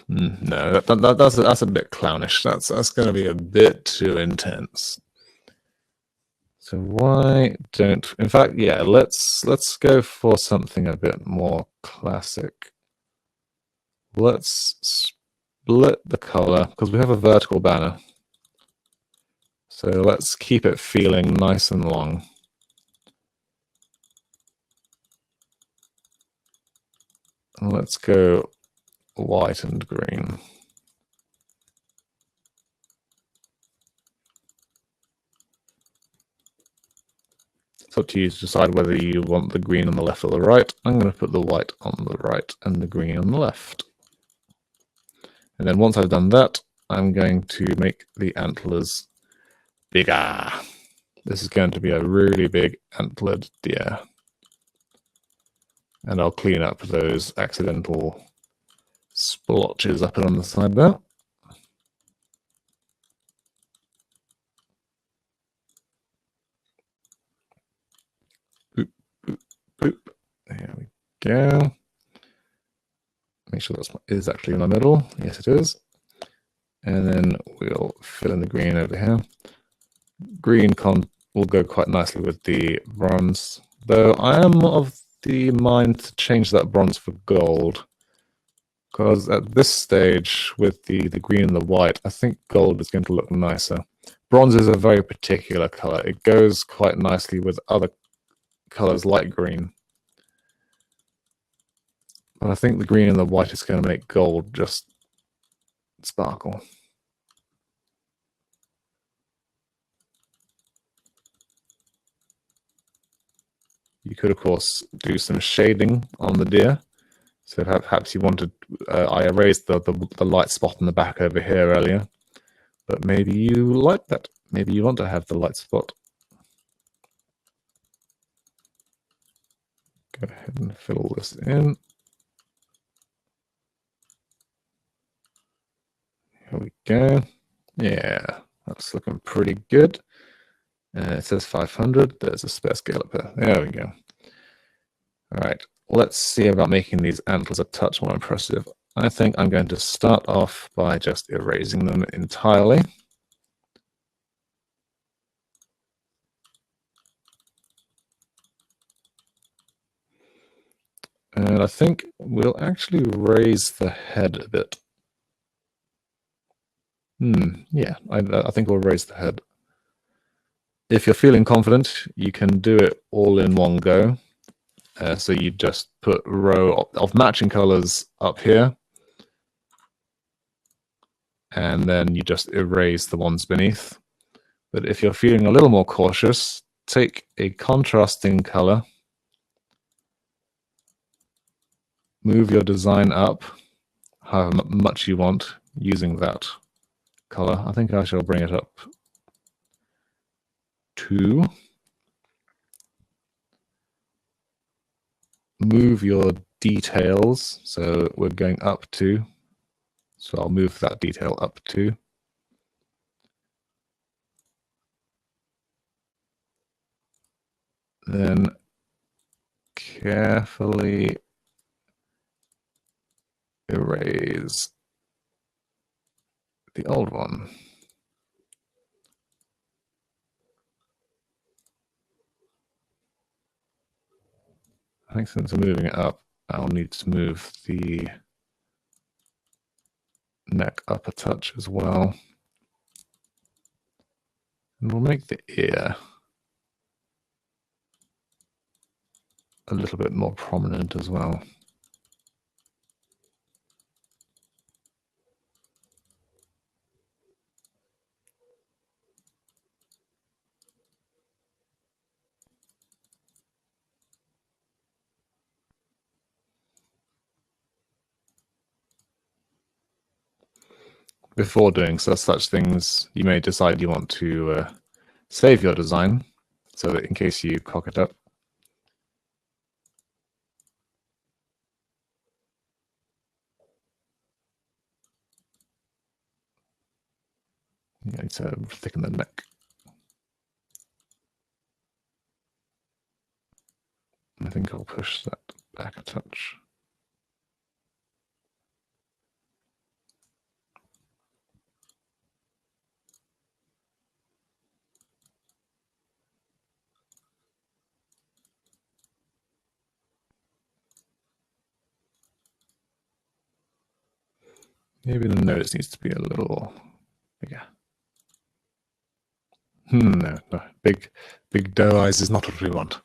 No, that's a bit clownish. That's going to be a bit too intense. So why don't? In fact, yeah, let's go for something a bit more classic. Let's split the color because we have a vertical banner. So let's keep it feeling nice and long. And let's go white and green. It's up to you to decide whether you want the green on the left or the right. I'm going to put the white on the right and the green on the left. And then once I've done that, I'm going to make the antlers bigger. This is going to be a really big antlered deer. And I'll clean up those accidental splotches up on the side there. Boop, boop, boop. There we go. Make sure that is actually in the middle. Yes, it is. And then we'll fill in the green over here. Green will go quite nicely with the bronze, though I am of the mind to change that bronze for gold. Because at this stage, with the green and the white, I think gold is going to look nicer. Bronze is a very particular color. It goes quite nicely with other colors like green. But I think the green and the white is going to make gold just sparkle. You could, of course, do some shading on the deer. So perhaps you wanted, I erased the light spot in the back over here earlier, but maybe you like that. Maybe you want to have the light spot. Go ahead and fill all this in. Here we go. Yeah, that's looking pretty good. It says 500. There's a spare scale up there. There we go. All right, let's see about making these antlers a touch more impressive. I think I'm going to start off by just erasing them entirely. And I think we'll actually raise the head a bit. Yeah, I think we'll raise the head. If you're feeling confident, you can do it all in one go. So you just put a row of matching colors up here. And then you just erase the ones beneath. But if you're feeling a little more cautious, take a contrasting color, move your design up however much you want using that color. I think I shall bring it up to. Move your details, so we're going up to. So I'll move that detail up to. Then carefully erase the old one. I think since I'm moving it up, I'll need to move the neck up a touch as well. And we'll make the ear a little bit more prominent as well. before doing such things, you may decide you want to save your design so that in case you cock it up. You need to thicken the neck. I think I'll push that back a touch. Maybe the nose needs to be a little bigger. No, big doe eyes is not what we want.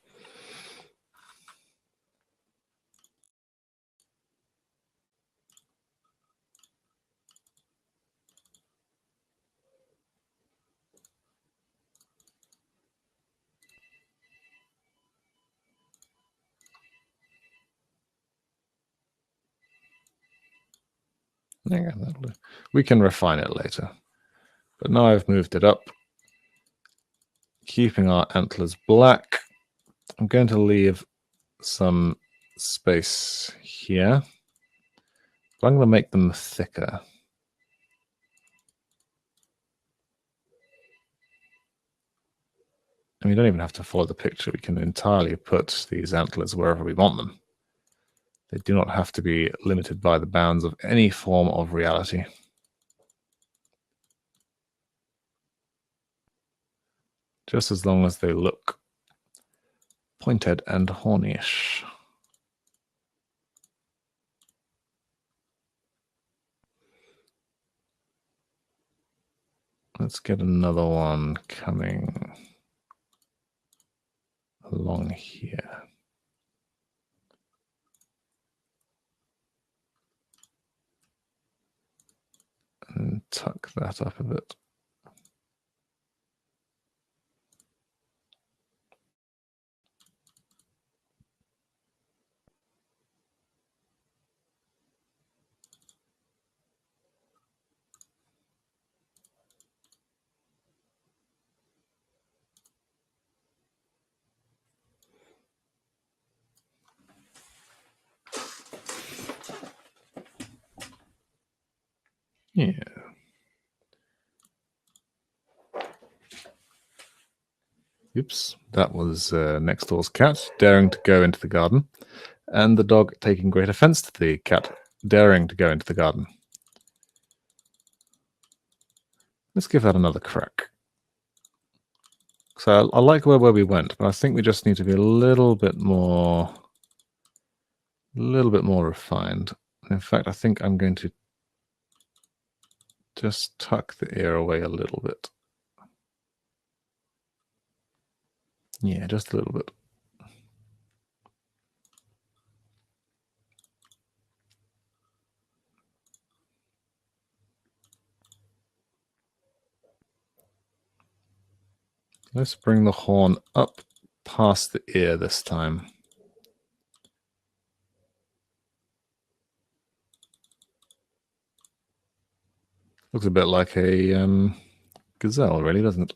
Yeah, we can refine it later. But now I've moved it up, keeping our antlers black. I'm going to leave some space here. But I'm going to make them thicker. And we don't even have to follow the picture. We can entirely put these antlers wherever we want them. They do not have to be limited by the bounds of any form of reality. Just as long as they look pointed and horny-ish. Let's get another one coming along here. And tuck that up a bit. Yeah. Oops, that was next door's cat daring to go into the garden, and the dog taking great offense to the cat daring to go into the garden. Let's give that another crack. So I like where we went, but I think we just need to be a little bit more refined. In fact, I think I'm going to just tuck the ear away a little bit. Yeah, just a little bit. Let's bring the horn up past the ear this time. Looks a bit like a gazelle, really, doesn't it?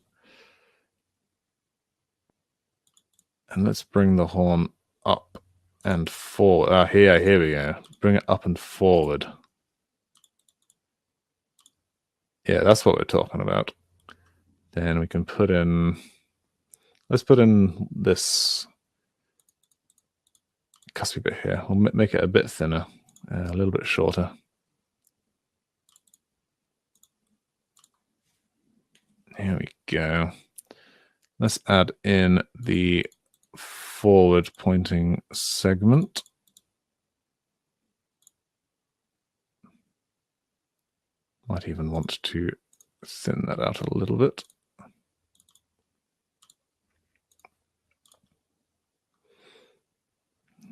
And let's bring the horn up and forward. Here we go. Bring it up and forward. Yeah, that's what we're talking about. Then we can put in, let's put in this cuspy bit here. We'll make it a bit thinner, a little bit shorter. Here we go. Let's add in the forward pointing segment. Might even want to thin that out a little bit.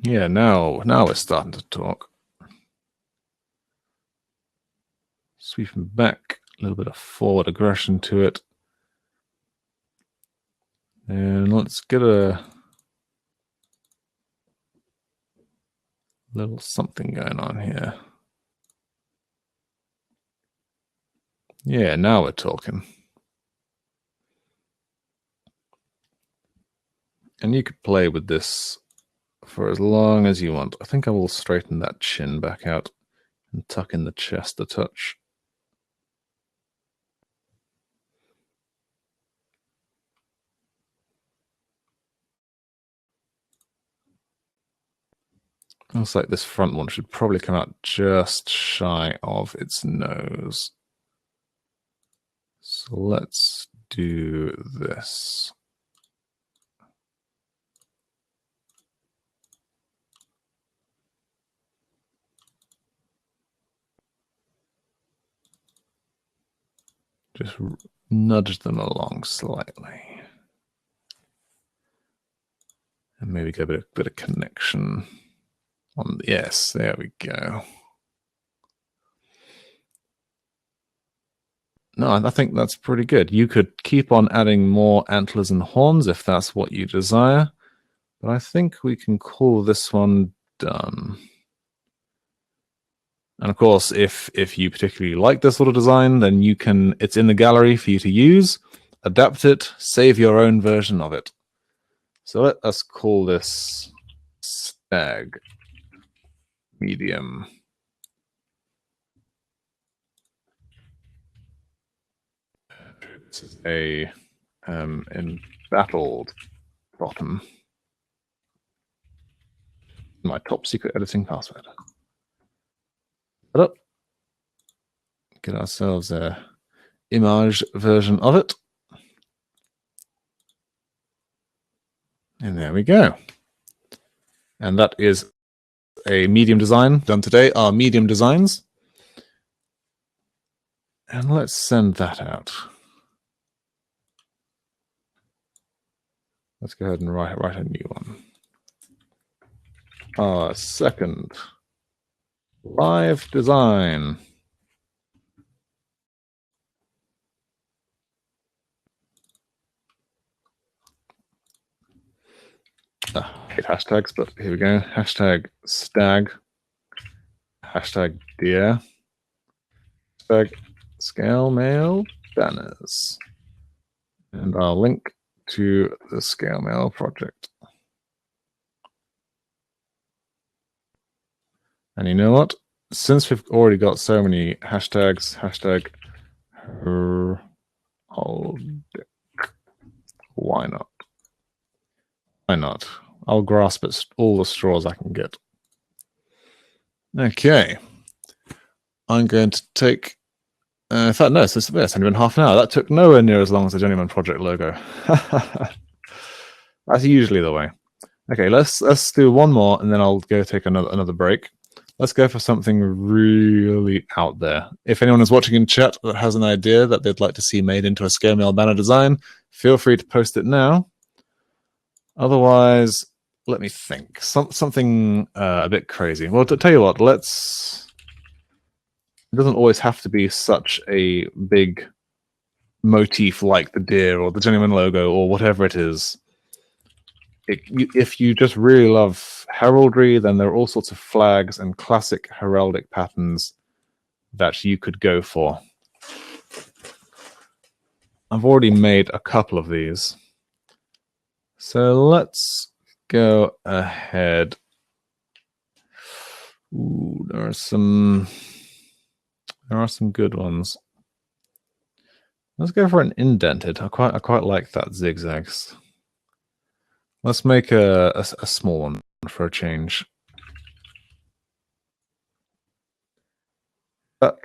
Yeah, now we're starting to talk. Sweeping back, a little bit of forward aggression to it. And let's get a little something going on here. Yeah, now we're talking. And you could play with this for as long as you want. I think I will straighten that chin back out and tuck in the chest a touch. Looks like this front one should probably come out just shy of its nose. So let's do this. Just nudge them along slightly. And maybe get a bit of connection. Yes, there we go. No, I think that's pretty good. You could keep on adding more antlers and horns if that's what you desire. But I think we can call this one done. And of course, if you particularly like this sort of design, then you can, it's in the gallery for you to use, adapt it, save your own version of it. So let us call this stag medium. This is a embattled bottom. My top secret editing password. Put up. Get ourselves a image version of it. And there we go. And that is a medium design done today, our medium designs. And let's send that out. Let's go ahead and write a new one. Our second live design. I hate hashtags, but here we go. Hashtag stag. Hashtag deer. Hashtag scale mail banners. And I'll link to the scale mail project. And you know what? Since we've already got so many hashtags, hashtag why not? Why not? I'll grasp at all the straws I can get. Okay. I'm going to take... in fact, no, it's only been half an hour. That took nowhere near as long as the Journeyman Project logo. That's usually the way. Okay, let's do one more, and then I'll go take another break. Let's go for something really out there. If anyone is watching in chat that has an idea that they'd like to see made into a scale mail banner design, feel free to post it now. Otherwise, let me think. Something a bit crazy. Well, to tell you what, let's... It doesn't always have to be such a big motif like the deer or the Journeyman logo or whatever it is. If you just really love heraldry, then there are all sorts of flags and classic heraldic patterns that you could go for. I've already made a couple of these. So let's go ahead. Ooh, there are some good ones. Let's go for an indented. I quite like that zigzags. Let's make a small one for a change.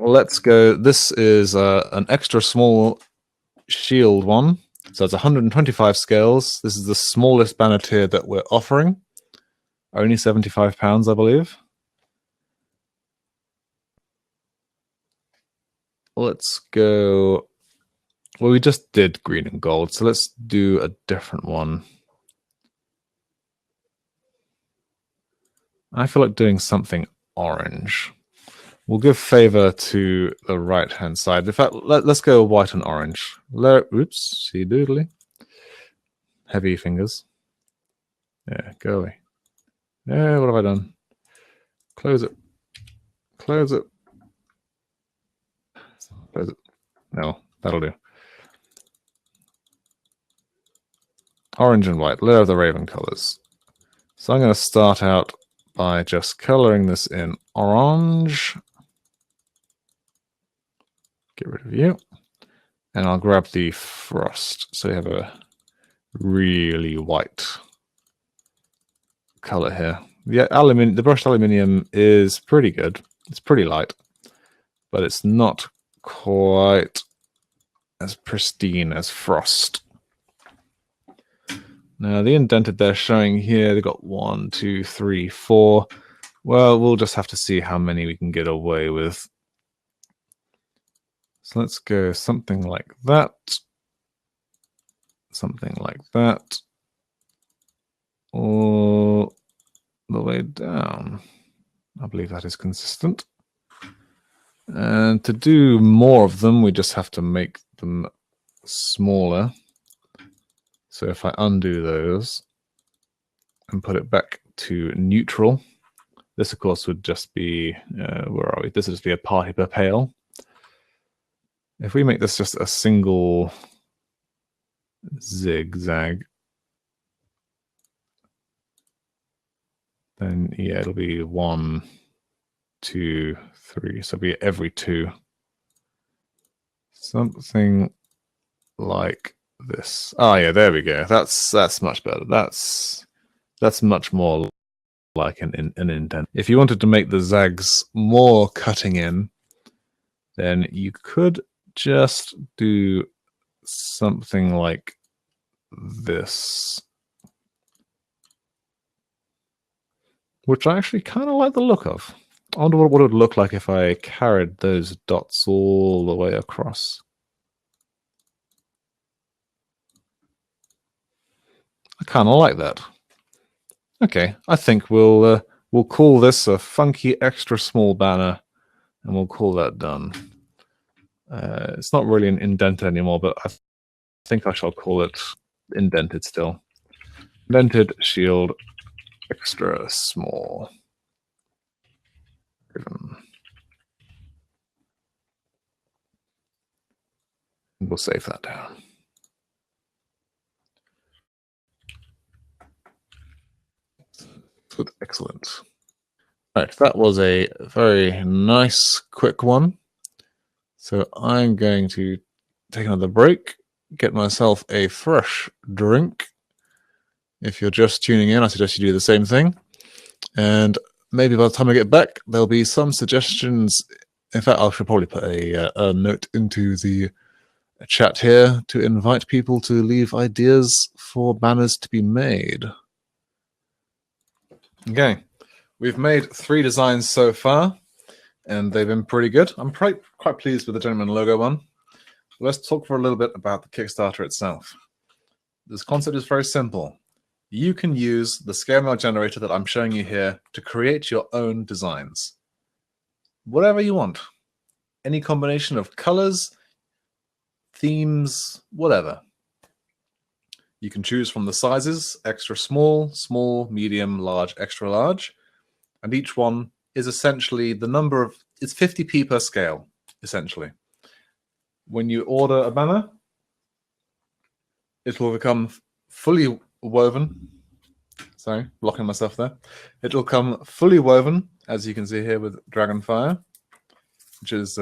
Let's go. This is an extra small shield one. So it's 125 scales. This is the smallest banner tier that we're offering. Only £75, I believe. Let's go. Well, we just did green and gold, so let's do a different one. I feel like doing something orange. We'll give favor to the right-hand side. In fact, let's go white and orange. Oops, see doodly. Heavy fingers. Yeah, go away. Yeah, what have I done? Close it. Close it. Close it. No, that'll do. Orange and white, layer of the raven colors. So I'm going to start out by just coloring this in orange. Get rid of you. And I'll grab the frost. So we have a really white color here. The brushed aluminium is pretty good. It's pretty light, but it's not quite as pristine as frost. Now the indented they're showing here, they've got 1, 2, 3, 4. Well, we'll just have to see how many we can get away with. So let's go something like that. Something like that. All the way down. I believe that is consistent. And to do more of them, we just have to make them smaller. So if I undo those and put it back to neutral, this of course would just be, where are we? This would just be a party per pale. If we make this just a single zigzag, then yeah, it'll be 1, 2, 3. So it'll be every 2. Something like this. Oh yeah, there we go. That's much better. That's much more like an indent. If you wanted to make the zags more cutting in, then you could just do something like this, which I actually kind of like the look of. I wonder what it would look like if I carried those dots all the way across. I kind of like that. Okay, I think we'll call this a funky extra small banner, and we'll call that done. It's not really an indented anymore, but I think I shall call it indented still. Indented shield extra small. We'll save that down. Good, excellent. Right, that was a very nice, quick one. So I'm going to take another break, get myself a fresh drink. If you're just tuning in, I suggest you do the same thing. And maybe by the time I get back, there'll be some suggestions. In fact, I should probably put a note into the chat here to invite people to leave ideas for banners to be made. Okay, we've made 3 designs so far, and they've been pretty good. I'm quite pleased with the gentleman logo one. Let's talk for a little bit about the Kickstarter itself. This concept is very simple. You can use the scale mail generator that I'm showing you here to create your own designs. Whatever you want. Any combination of colors, themes, whatever. You can choose from the sizes, extra small, small, medium, large, extra large. And each one is essentially the number of, it's 50p per scale, essentially. When you order a banner, it will become fully woven. Sorry, blocking myself there. It will come fully woven, as you can see here with Dragonfire, which is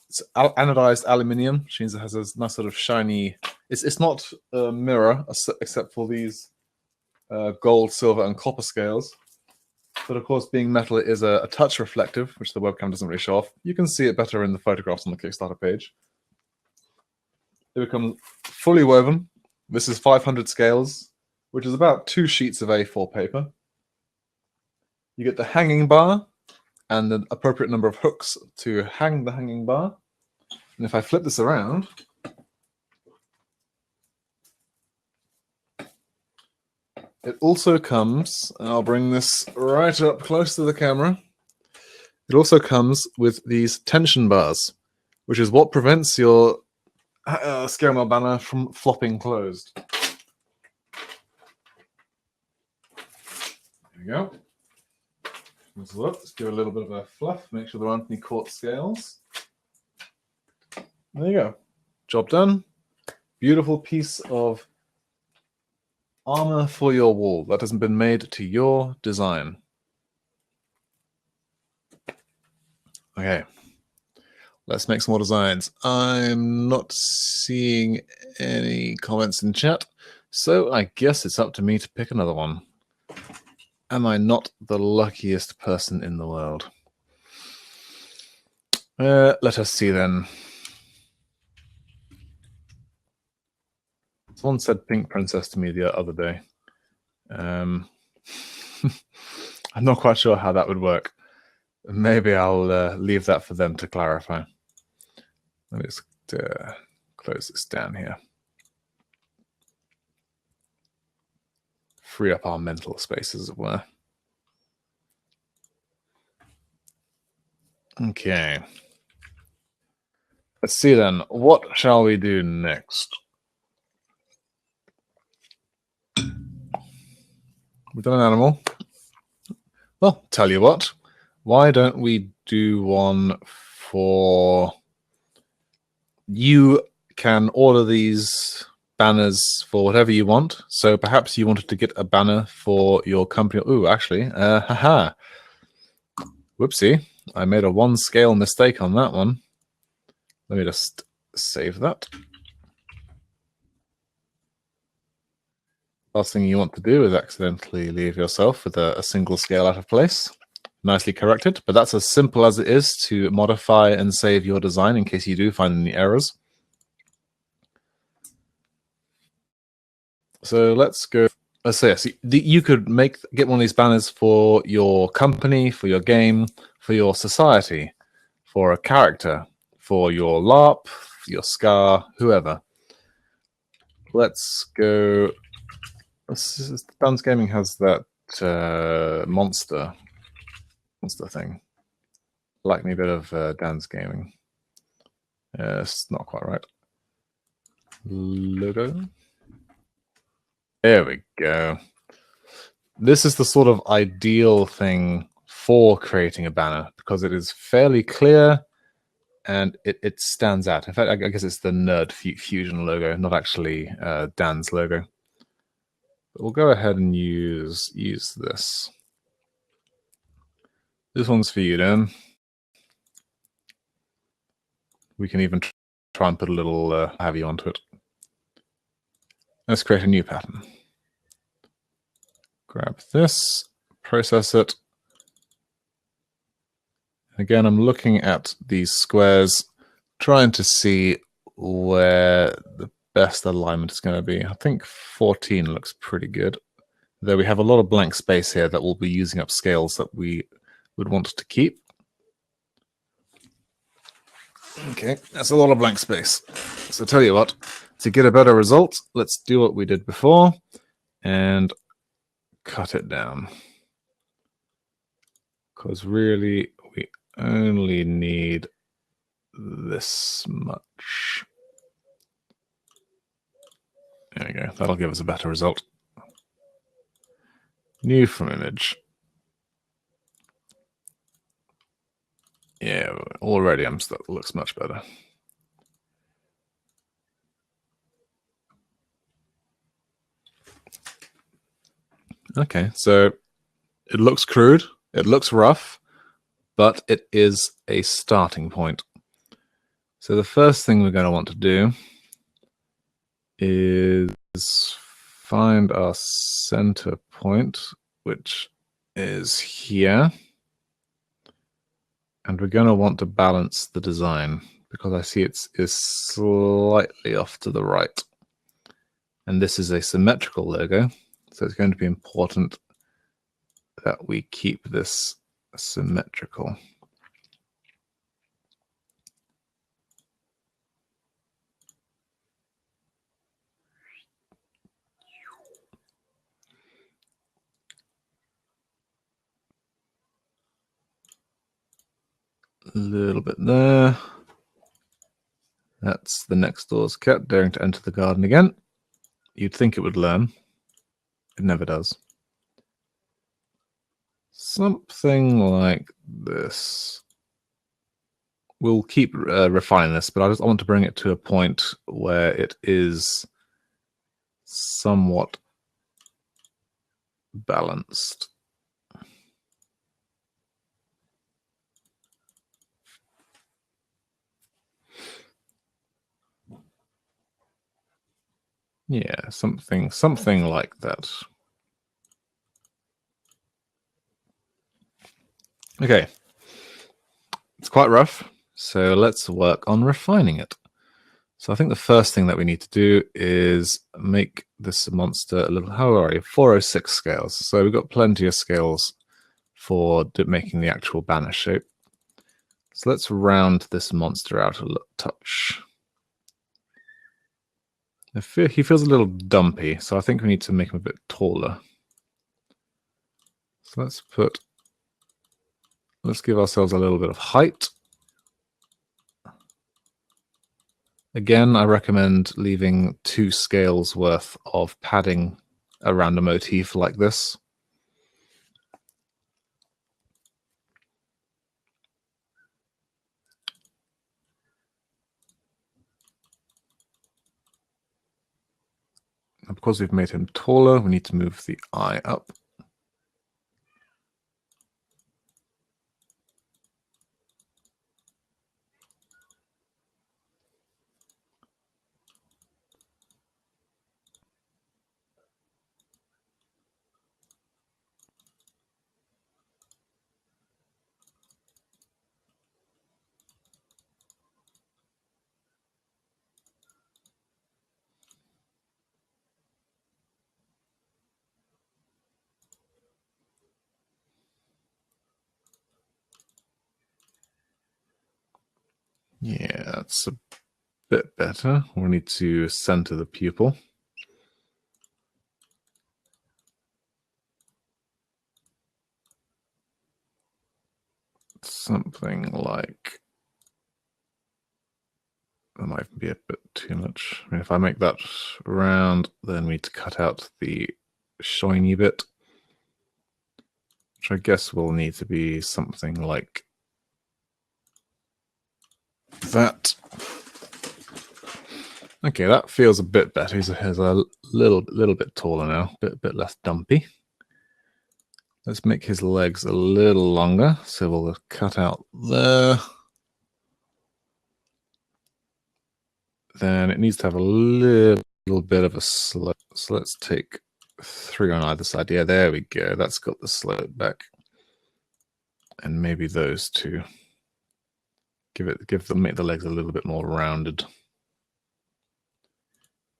it's anodized aluminium, which means it has a nice sort of shiny. It's not a mirror, except for these gold, silver, and copper scales. But of course, being metal, it is a touch reflective, which the webcam doesn't really show off. You can see it better in the photographs on the Kickstarter page. It becomes fully woven. This is 500 scales, which is about 2 sheets of A4 paper. You get the hanging bar and the appropriate number of hooks to hang the hanging bar. And if I flip this around, it also comes, and I'll bring this right up close to the camera, it also comes with these tension bars, which is what prevents your scale mail banner from flopping closed. There we go. Let's give it a little bit of a fluff, make sure there aren't any caught scales. There you go. Job done. Beautiful piece of armor for your wall that hasn't been made to your design. Okay. Let's make some more designs. I'm not seeing any comments in chat, so I guess it's up to me to pick another one. Am I not the luckiest person in the world? Let us see then. Someone said Pink Princess to me the other day. I'm not quite sure how that would work. Maybe I'll leave that for them to clarify. Let me just close this down here. Free up our mental space, as it were. Okay. Let's see then. What shall we do next? We've done an animal. Well, tell you what. Why don't we do one for... You can order these banners for whatever you want. So perhaps you wanted to get a banner for your company. Ooh, actually, haha. Whoopsie. I made a 1 scale mistake on that one. Let me just save that. Last thing you want to do is accidentally leave yourself with a single scale out of place. Nicely corrected, but that's as simple as it is to modify and save your design in case you do find any errors. So let's go. Let's say yes, you could get one of these banners for your company, for your game, for your society, for a character, for your LARP, for your SCAR, whoever. Let's go. Dance Gaming has that monster thing. Like me a bit of Dance Gaming. It's not quite right. Logo. There we go. This is the sort of ideal thing for creating a banner because it is fairly clear and it stands out. In fact, I guess it's the Nerd Fusion logo, not actually Dan's logo. But we'll go ahead and use this. This one's for you, Dan. We can even try and put a little heavy onto it. Let's create a new pattern. Grab this, process it. Again, I'm looking at these squares, trying to see where the best alignment is going to be. I think 14 looks pretty good. Though we have a lot of blank space here that will be using up scales that we would want to keep. Okay, that's a lot of blank space. So tell you what, to get a better result, let's do what we did before and cut it down. Because really, we only need this much. There we go. That'll give us a better result. New from image. Yeah, already that looks much better. Okay, so it looks crude, it looks rough, but it is a starting point. So the first thing we're going to want to do is find our center point, which is here. And we're going to want to balance the design because I see it's slightly off to the right. And this is a symmetrical logo, so it's going to be important that we keep this symmetrical. A little bit there. That's the next door's cat daring to enter the garden again. You'd think it would learn. It never does. Something like this. we'll keep refining this, but I want to bring it to a point where it is somewhat balanced. Yeah, something like that. Okay. It's quite rough, so let's work on refining it. So I think the first thing that we need to do is make this monster a little, how are you? 406 scales. So we've got plenty of scales for making the actual banner shape. So let's round this monster out a touch. He feels a little dumpy, so I think we need to make him a bit taller. So let's give ourselves a little bit of height. Again, I recommend leaving 2 scales worth of padding around a motif like this. And because we've made him taller, we need to move the eye up. Yeah, that's a bit better. We need to center the pupil. Something like, that might be a bit too much. I mean, if I make that round, then we need to cut out the shiny bit, which I guess will need to be something like that. Okay, that feels a bit better. He's a little bit taller now, bit less dumpy. Let's make his legs a little longer. So we'll cut out there. Then it needs to have a little bit of a slope. So let's take 3 on either side. Yeah, there we go. That's got the slope back. And maybe those 2. Make the legs a little bit more rounded.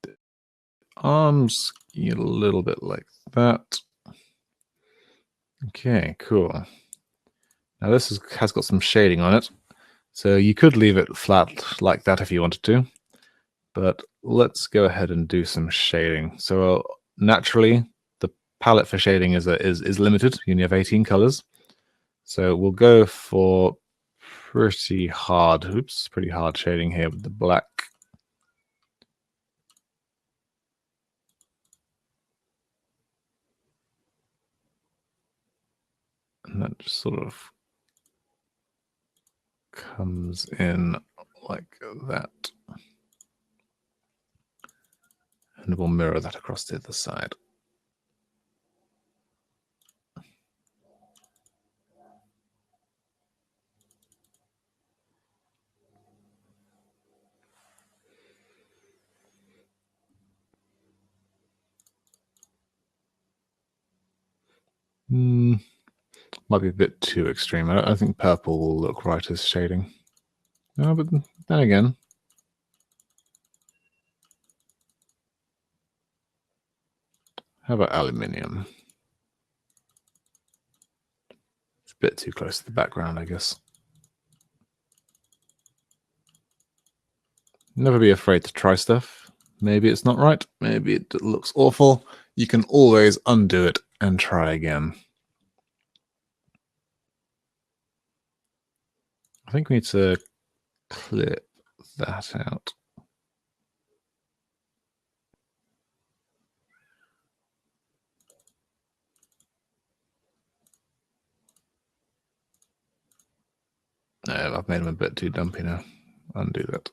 The arms a little bit like that. Okay, cool. Now this has got some shading on it. So you could leave it flat like that if you wanted to. But let's go ahead and do some shading. So naturally, the palette for shading is limited. You only have 18 colors. So we'll go for pretty hard shading here with the black. And that just sort of comes in like that. And we'll mirror that across the other side. Might be a bit too extreme. I think purple will look right as shading. No, but then again, how about aluminium? It's a bit too close to the background, I guess. Never be afraid to try stuff. Maybe it's not right. Maybe it looks awful. You can always undo it and try again. I think we need to clip that out. No, I've made them a bit too dumpy now. Undo that.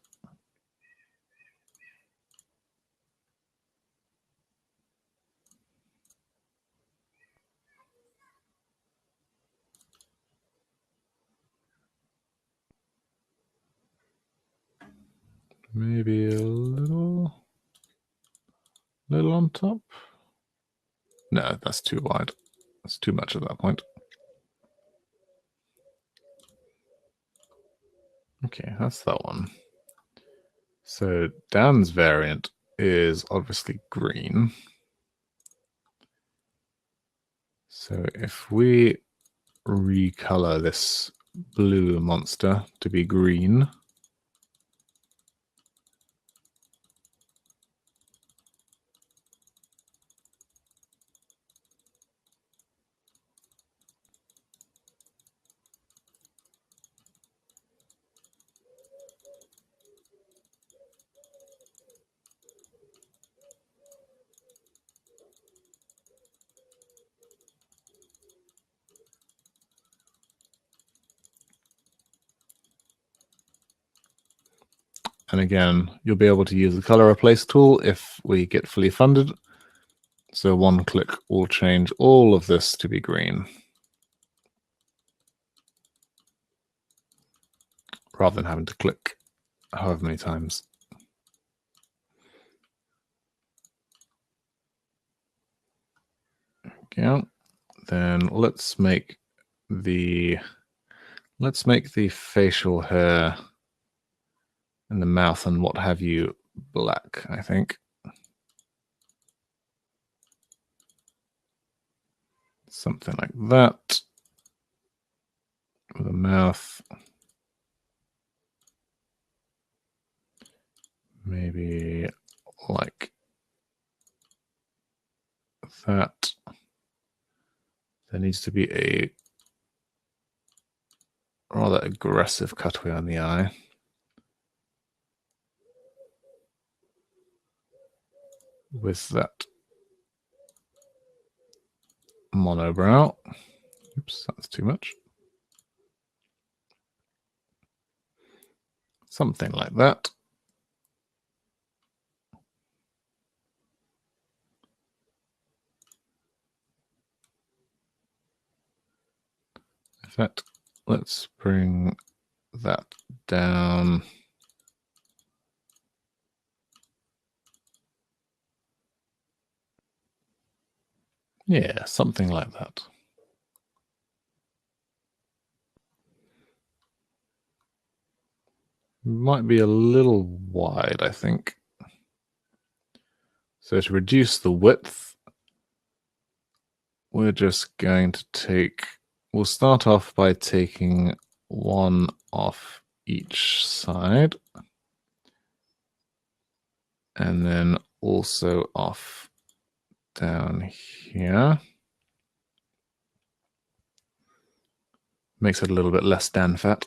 Maybe a little on top. No, that's too wide. That's too much at that point. Okay, that's that one. So Dan's variant is obviously green. So if we recolor this blue monster to be green, and again, you'll be able to use the color replace tool if we get fully funded. So one click will change all of this to be green, rather than having to click however many times. Okay, then let's make the facial hair and the mouth and what have you black, I think. Something like that. With a mouth. Maybe like that. There needs to be a rather aggressive cutaway on the eye. With that monobrow. Oops, that's too much. Something like that. In fact, let's bring that down. Yeah, something like that. Might be a little wide, I think. So to reduce the width, we're just going to take, we'll start off by taking one off each side. And then also off down here. Makes it a little bit less Dan fat.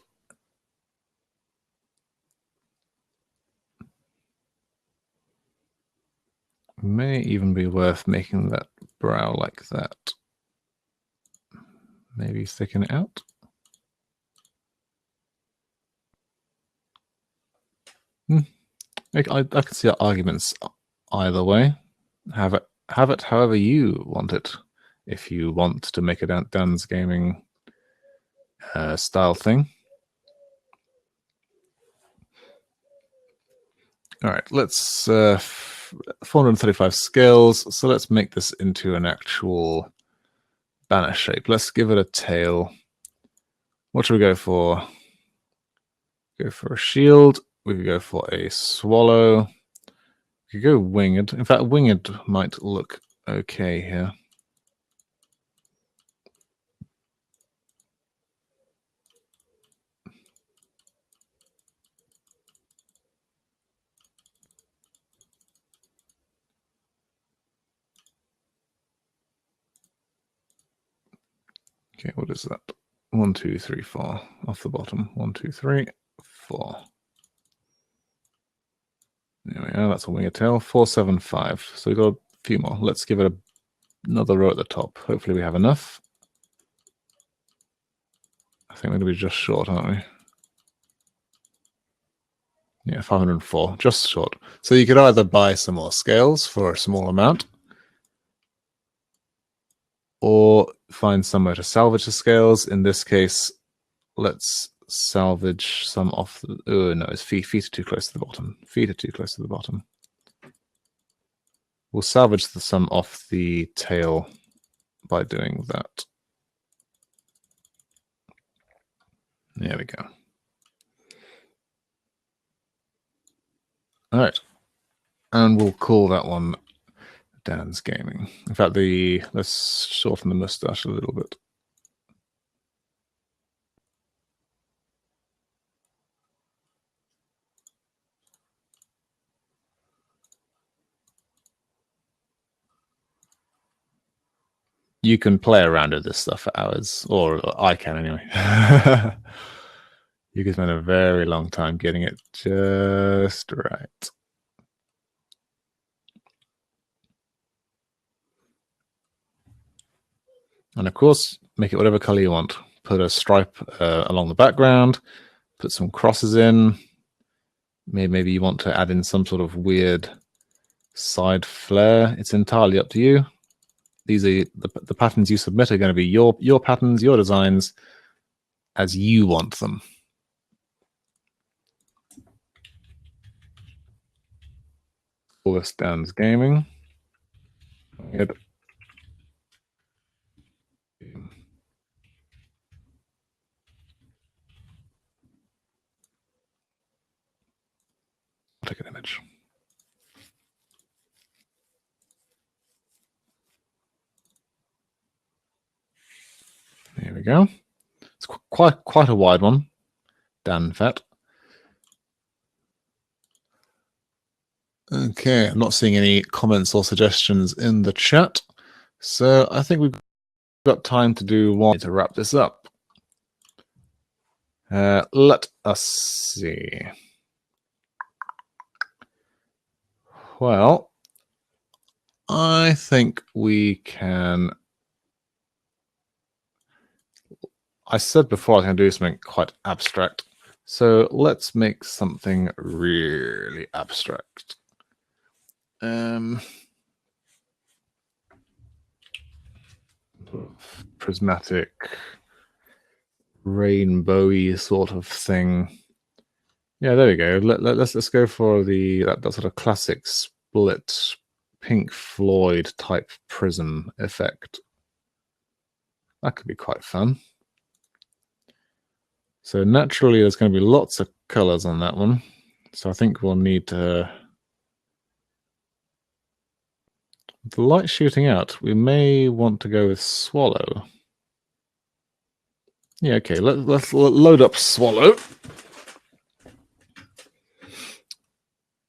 May even be worth making that brow like that. Maybe thicken it out. I can see arguments either way. Have it however you want it. If you want to make a Dan's Gaming style thing. All right, let's 435 scales. So let's make this into an actual banner shape. Let's give it a tail. What should we go for? Go for a shield. We could go for a swallow. We could go winged. In fact, winged might look okay here. Okay, what is that? 1, 2, 3, 4 off the bottom. 1, 2, 3, 4. There we are. That's a winged tail. 4, 7, 5. So we've got a few more. Let's give it another row at the top. Hopefully we have enough. I think we're going to be just short, aren't we? Yeah, 504, just short. So you could either buy some more scales for a small amount, or find somewhere to salvage the scales. In this case, let's salvage some off the... Oh, no, it's feet are too close to the bottom. Feet are too close to the bottom. We'll salvage some off the tail by doing that. There we go. All right. And we'll call that one Dan's Gaming. In fact, let's shorten the mustache a little bit. You can play around with this stuff for hours, or I can anyway. You can spend a very long time getting it just right. And of course, make it whatever color you want. Put a stripe along the background, put some crosses in. Maybe you want to add in some sort of weird side flare. It's entirely up to you. These are the patterns you submit are going to be your patterns, your designs, as you want them. All this Dan's Gaming. Good. Take an image. There we go. It's quite a wide one. Dan Fat. Okay, I'm not seeing any comments or suggestions in the chat, so I think we've got time to do one to wrap this up. Let us see. Well, I think we can... I said before I was going to do something quite abstract, so let's make something really abstract. Prismatic, rainbowy sort of thing. Yeah, there we go. Let's go for that sort of classic split Pink Floyd type prism effect. That could be quite fun. So naturally, there's going to be lots of colors on that one. So I think we'll need to... The light shooting out, we may want to go with Swallow. Yeah, okay, let's load up Swallow.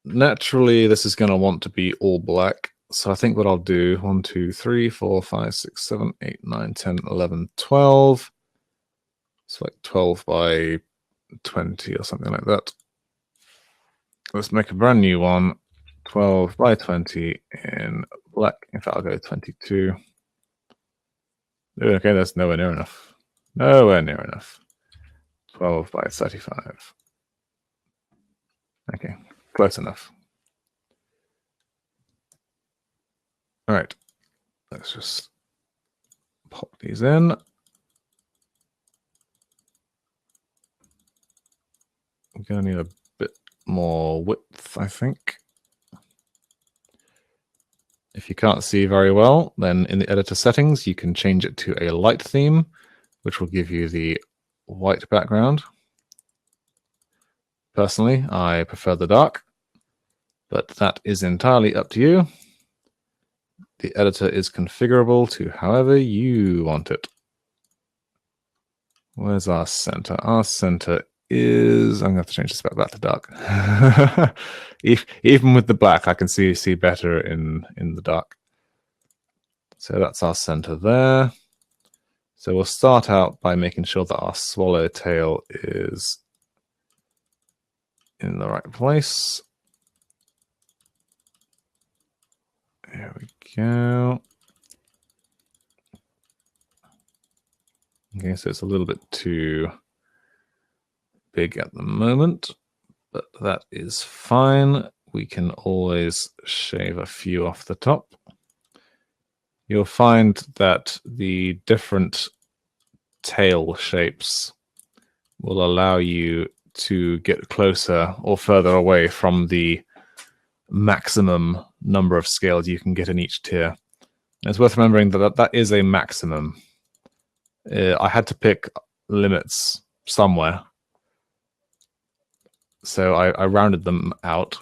Naturally, this is going to want to be all black. So I think what I'll do, 1, 2, 3, 4, 5, 6, 7, 8, 9, 10, 11, 12. It's like 12 by 20 or something like that. Let's make a brand new one. 12 by 20 in black. In fact, I'll go 22. Okay, that's nowhere near enough. Nowhere near enough. 12 by 35. Okay, close enough. All right, let's just pop these in. I'm going to need a bit more width, I think. If you can't see very well, then in the editor settings, you can change it to a light theme, which will give you the white background. Personally, I prefer the dark, but that is entirely up to you. The editor is configurable to however you want it. Where's our center? Our center is... I'm going to have to change this back to dark. Even with the black, I can see better in the dark. So that's our center there. So we'll start out by making sure that our swallowtail is in the right place. There we go. Okay, so it's a little bit too big at the moment, but that is fine. We can always shave a few off the top. You'll find that the different tail shapes will allow you to get closer or further away from the maximum number of scales you can get in each tier. And it's worth remembering that that is a maximum. I had to pick limits somewhere, so I rounded them out.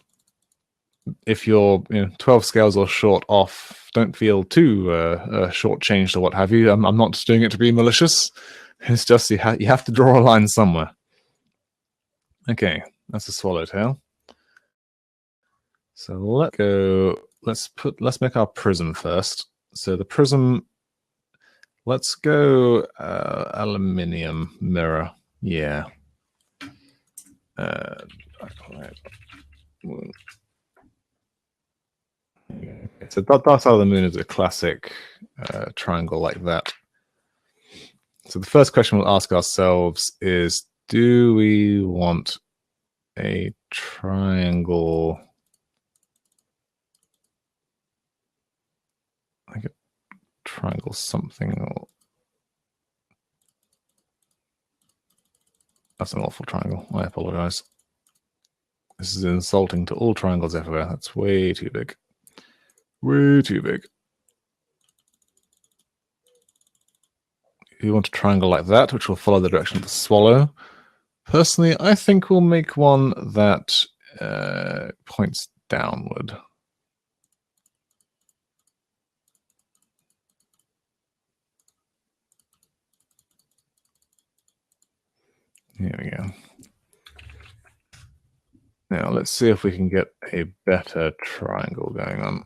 If you're 12 scales or short off, don't feel too shortchanged or what have you. I'm not just doing it to be malicious. It's just you have to draw a line somewhere. Okay, that's a swallowtail. So let's make our prism first. So the prism, let's go aluminium mirror. Yeah. So Dark Side of the Moon is a classic triangle like that. So the first question we'll ask ourselves is, do we want a triangle? Like a triangle something. Or... That's an awful triangle. I apologize. This is insulting to all triangles everywhere. That's way too big. Way too big. You want a triangle like that, which will follow the direction of the swallow. Personally, I think we'll make one that points downward. Here we go. Now let's see if we can get a better triangle going on.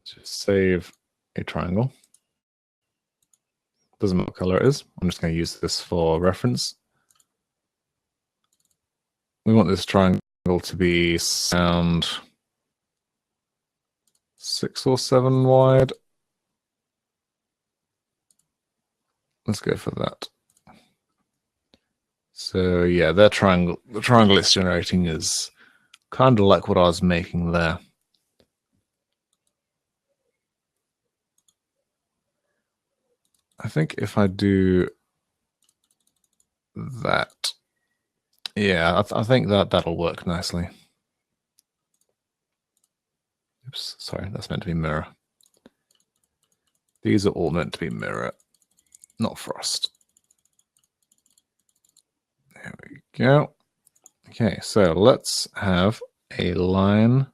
Just save a triangle. Doesn't matter what color it is. I'm just going to use this for reference. We want this triangle to be around 6 or 7 wide. Let's go for that. So yeah, the triangle it's generating is kind of like what I was making there. I think if I do that, yeah, I think that'll work nicely. Oops, sorry, that's meant to be mirror. These are all meant to be mirror, not frost. There we go. Okay, so let's have a line.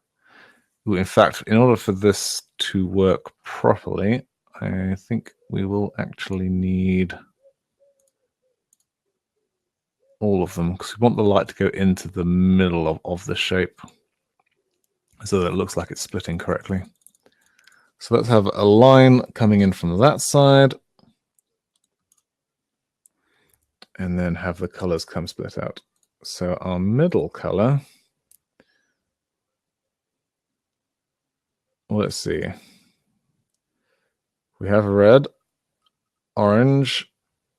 Ooh, in fact, in order for this to work properly, I think we will actually need all of them, because we want the light to go into the middle of the shape so that it looks like it's splitting correctly. So let's have a line coming in from that side, and then have the colors come split out. So our middle color, let's see. We have red, orange,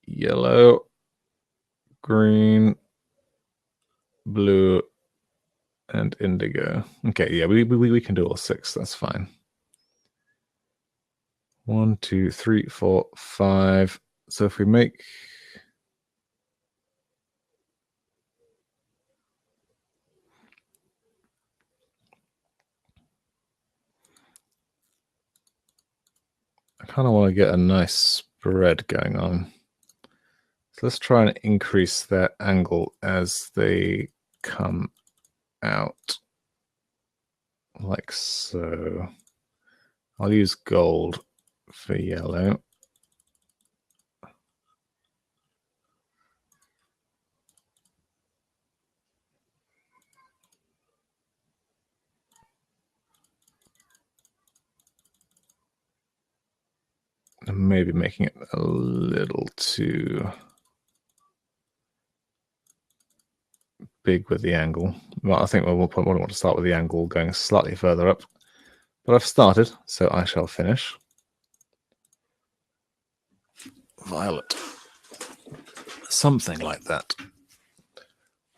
yellow, green, blue, and indigo. Okay, yeah, we can do all 6. That's fine. 1, 2, 3, 4, 5. So if we make I kind of want to get a nice spread going on. So let's try and increase their angle as they come out, like so. I'll use gold for yellow. And maybe making it a little too big with the angle. Well, I think we'll want to start with the angle going slightly further up. But I've started, so I shall finish. Violet. Something like that.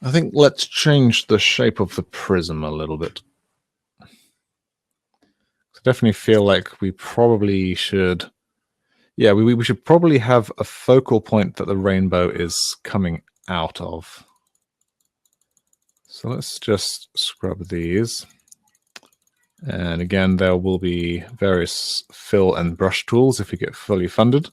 I think let's change the shape of the prism a little bit. I definitely feel like we probably should... Yeah, we should probably have a focal point that the rainbow is coming out of. So let's just scrub these. And again, there will be various fill and brush tools if you get fully funded,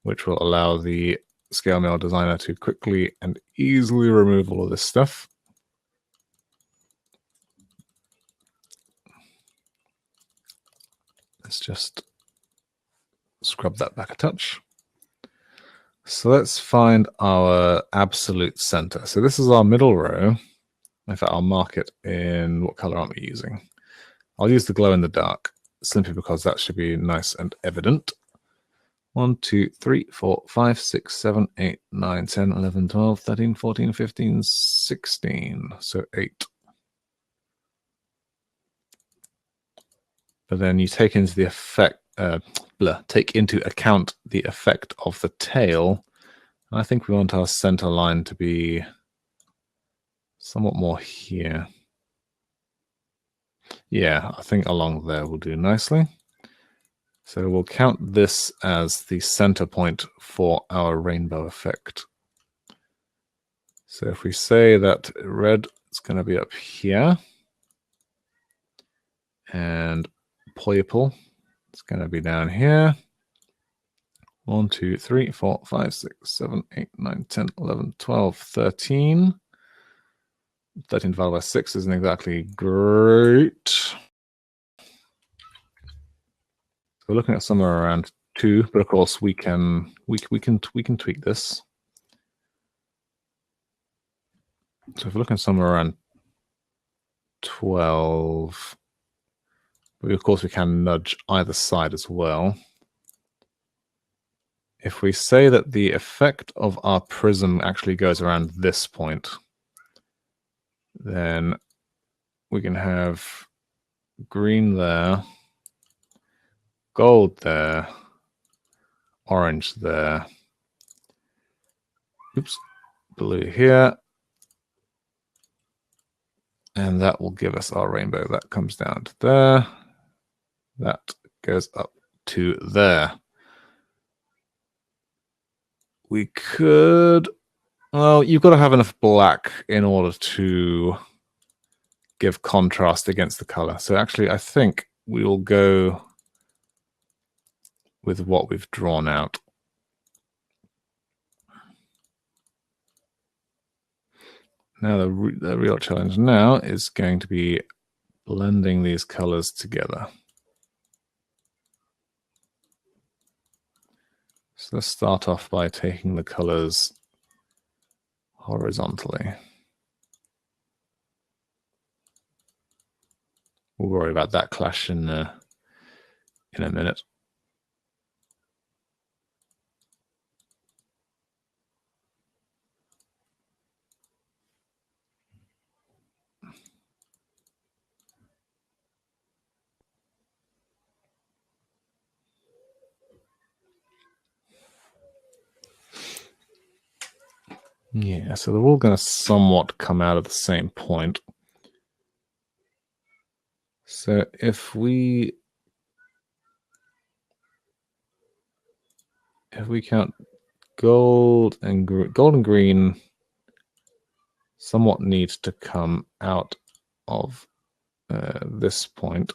which will allow the Scale Mail designer to quickly and easily remove all of this stuff. Let's just scrub that back a touch. So let's find our absolute center. So this is our middle row. In fact, I'll mark it in, what color aren't we using? I'll use the glow in the dark, simply because that should be nice and evident. 1, 2, 3, 4, 5, 6, 7, 8, 9, 10, 11, 12, 13, 14, 15, 16. So 8. But then you take into the effect, take into account the effect of the tail. And I think we want our center line to be somewhat more here. Yeah, I think along there will do nicely. So we'll count this as the center point for our rainbow effect. So if we say that red is going to be up here, and purple is going to be down here. 1, 2, 3, 4, 5, 6, 7, 8, 9, 10, 11, 12, 13. 13 divided by 6 isn't exactly great. So we're looking at somewhere around 2, but of course we can tweak this. So if we're looking somewhere around 12, but of course we can nudge either side as well. If we say that the effect of our prism actually goes around this point, then we can have green there, gold there, orange there, oops, blue here, and that will give us our rainbow. That comes down to there, that goes up to there. We could, well, you've got to have enough black in order to give contrast against the color. So actually, I think we will go with what we've drawn out. Now the real challenge now is going to be blending these colors together. So let's start off by taking the colors horizontally. We'll worry about that clash in a minute. Yeah, so they're all going to somewhat come out of the same point. So if we count gold and green somewhat needs to come out of this point.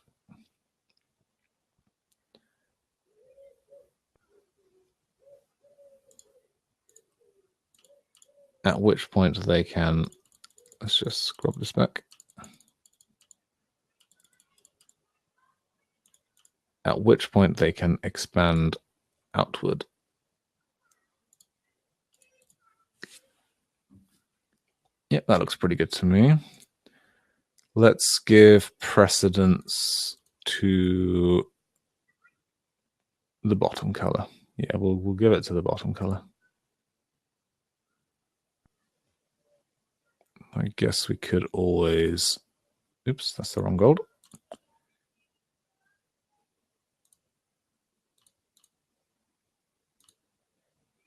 At which point they can, let's just scrub this back. At which point they can expand outward. Yep, that looks pretty good to me. Let's give precedence to the bottom color. Yeah, we'll give it to the bottom color. I guess we could always, oops, that's the wrong gold.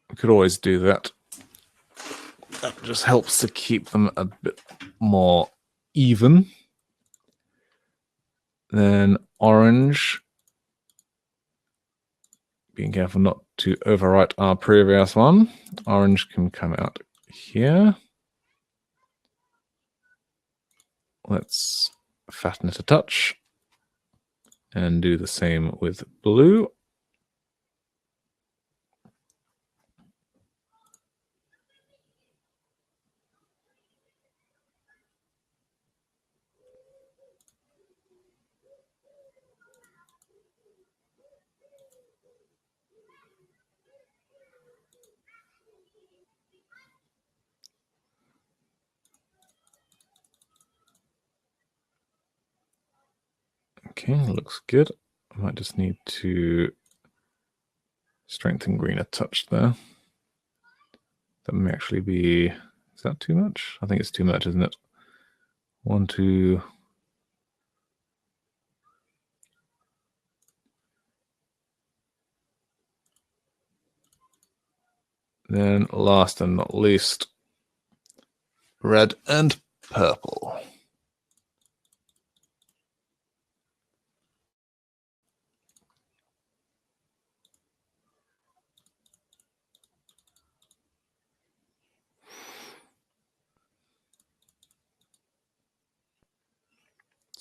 We could always do that That just helps to keep them a bit more even. Then orange. Being careful not to overwrite our previous one. Orange can come out here. Let's fatten it a touch. And do the same with blue. Okay, looks good. I might just need to strengthen green a touch there. That may actually be... Is that too much? I think it's too much, isn't it? 1, 2... Then last and not least, red and purple.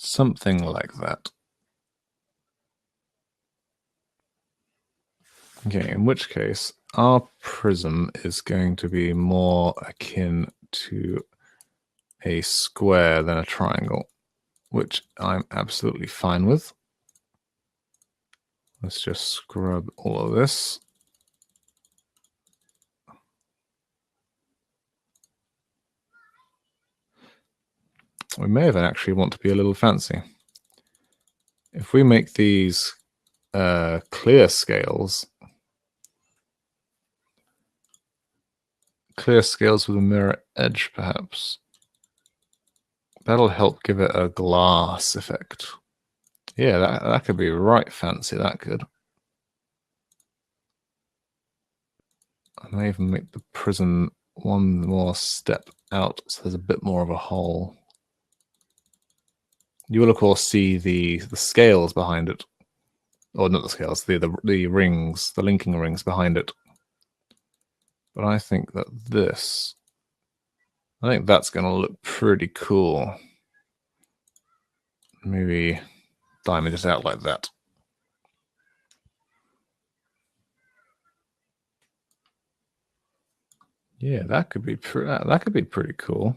Something like that. Okay, in which case, our prism is going to be more akin to a square than a triangle, which I'm absolutely fine with. Let's just scrub all of this. We may even actually want to be a little fancy. If we make these clear scales with a mirror edge, perhaps. That'll help give it a glass effect. Yeah, that could be right fancy, that could. I may even make the prism one more step out so there's a bit more of a hole. You will, of course, see the scales behind it. Or not the scales, the rings, the linking rings behind it. But I think that I think that's going to look pretty cool. Maybe diamond it out like that. Yeah, that could be pretty cool.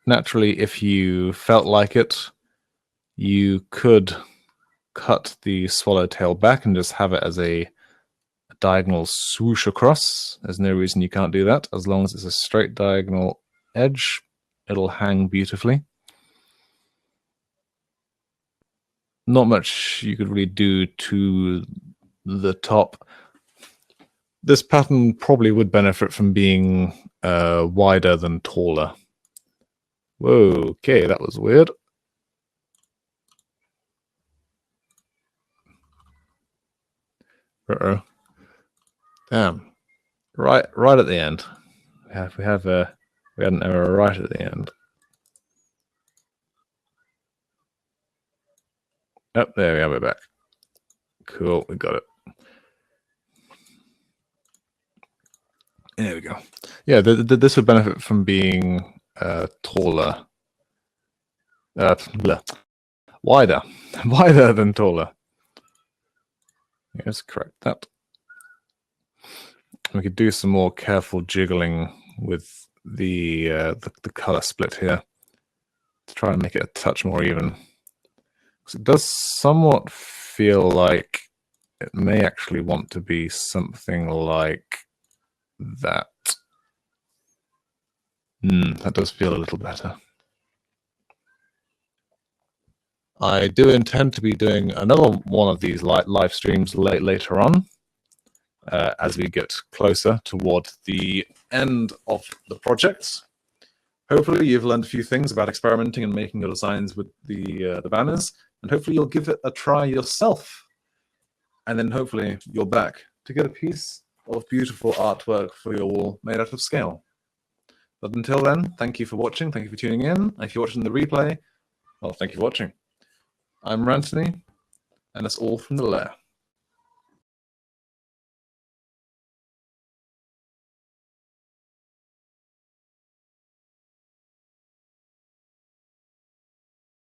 Naturally, if you felt like it, you could cut the swallowtail back and just have it as a diagonal swoosh across. There's no reason you can't do that. As long as it's a straight diagonal edge, it'll hang beautifully. Not much you could really do to the top. This pattern probably would benefit from being wider than taller. Whoa, okay, that was weird. Uh-oh. Damn. Right at the end. We had an error right at the end. Oh, there we are, we're back. Cool, we got it. There we go. Yeah, this would benefit from being taller. Wider than taller. Let's correct that. We could do some more careful jiggling with the color split here to try and make it a touch more even. It does somewhat feel like it may actually want to be something like that. That does feel a little better. I do intend to be doing another one of these live streams later on, as we get closer toward the end of the project. Hopefully you've learned a few things about experimenting and making your designs with the banners, and hopefully you'll give it a try yourself. And then hopefully you're back to get a piece of beautiful artwork for your wall made out of scale. But until then, thank you for watching, thank you for tuning in, and if you're watching the replay, well, thank you for watching. I'm Rantony, and that's all from the lair.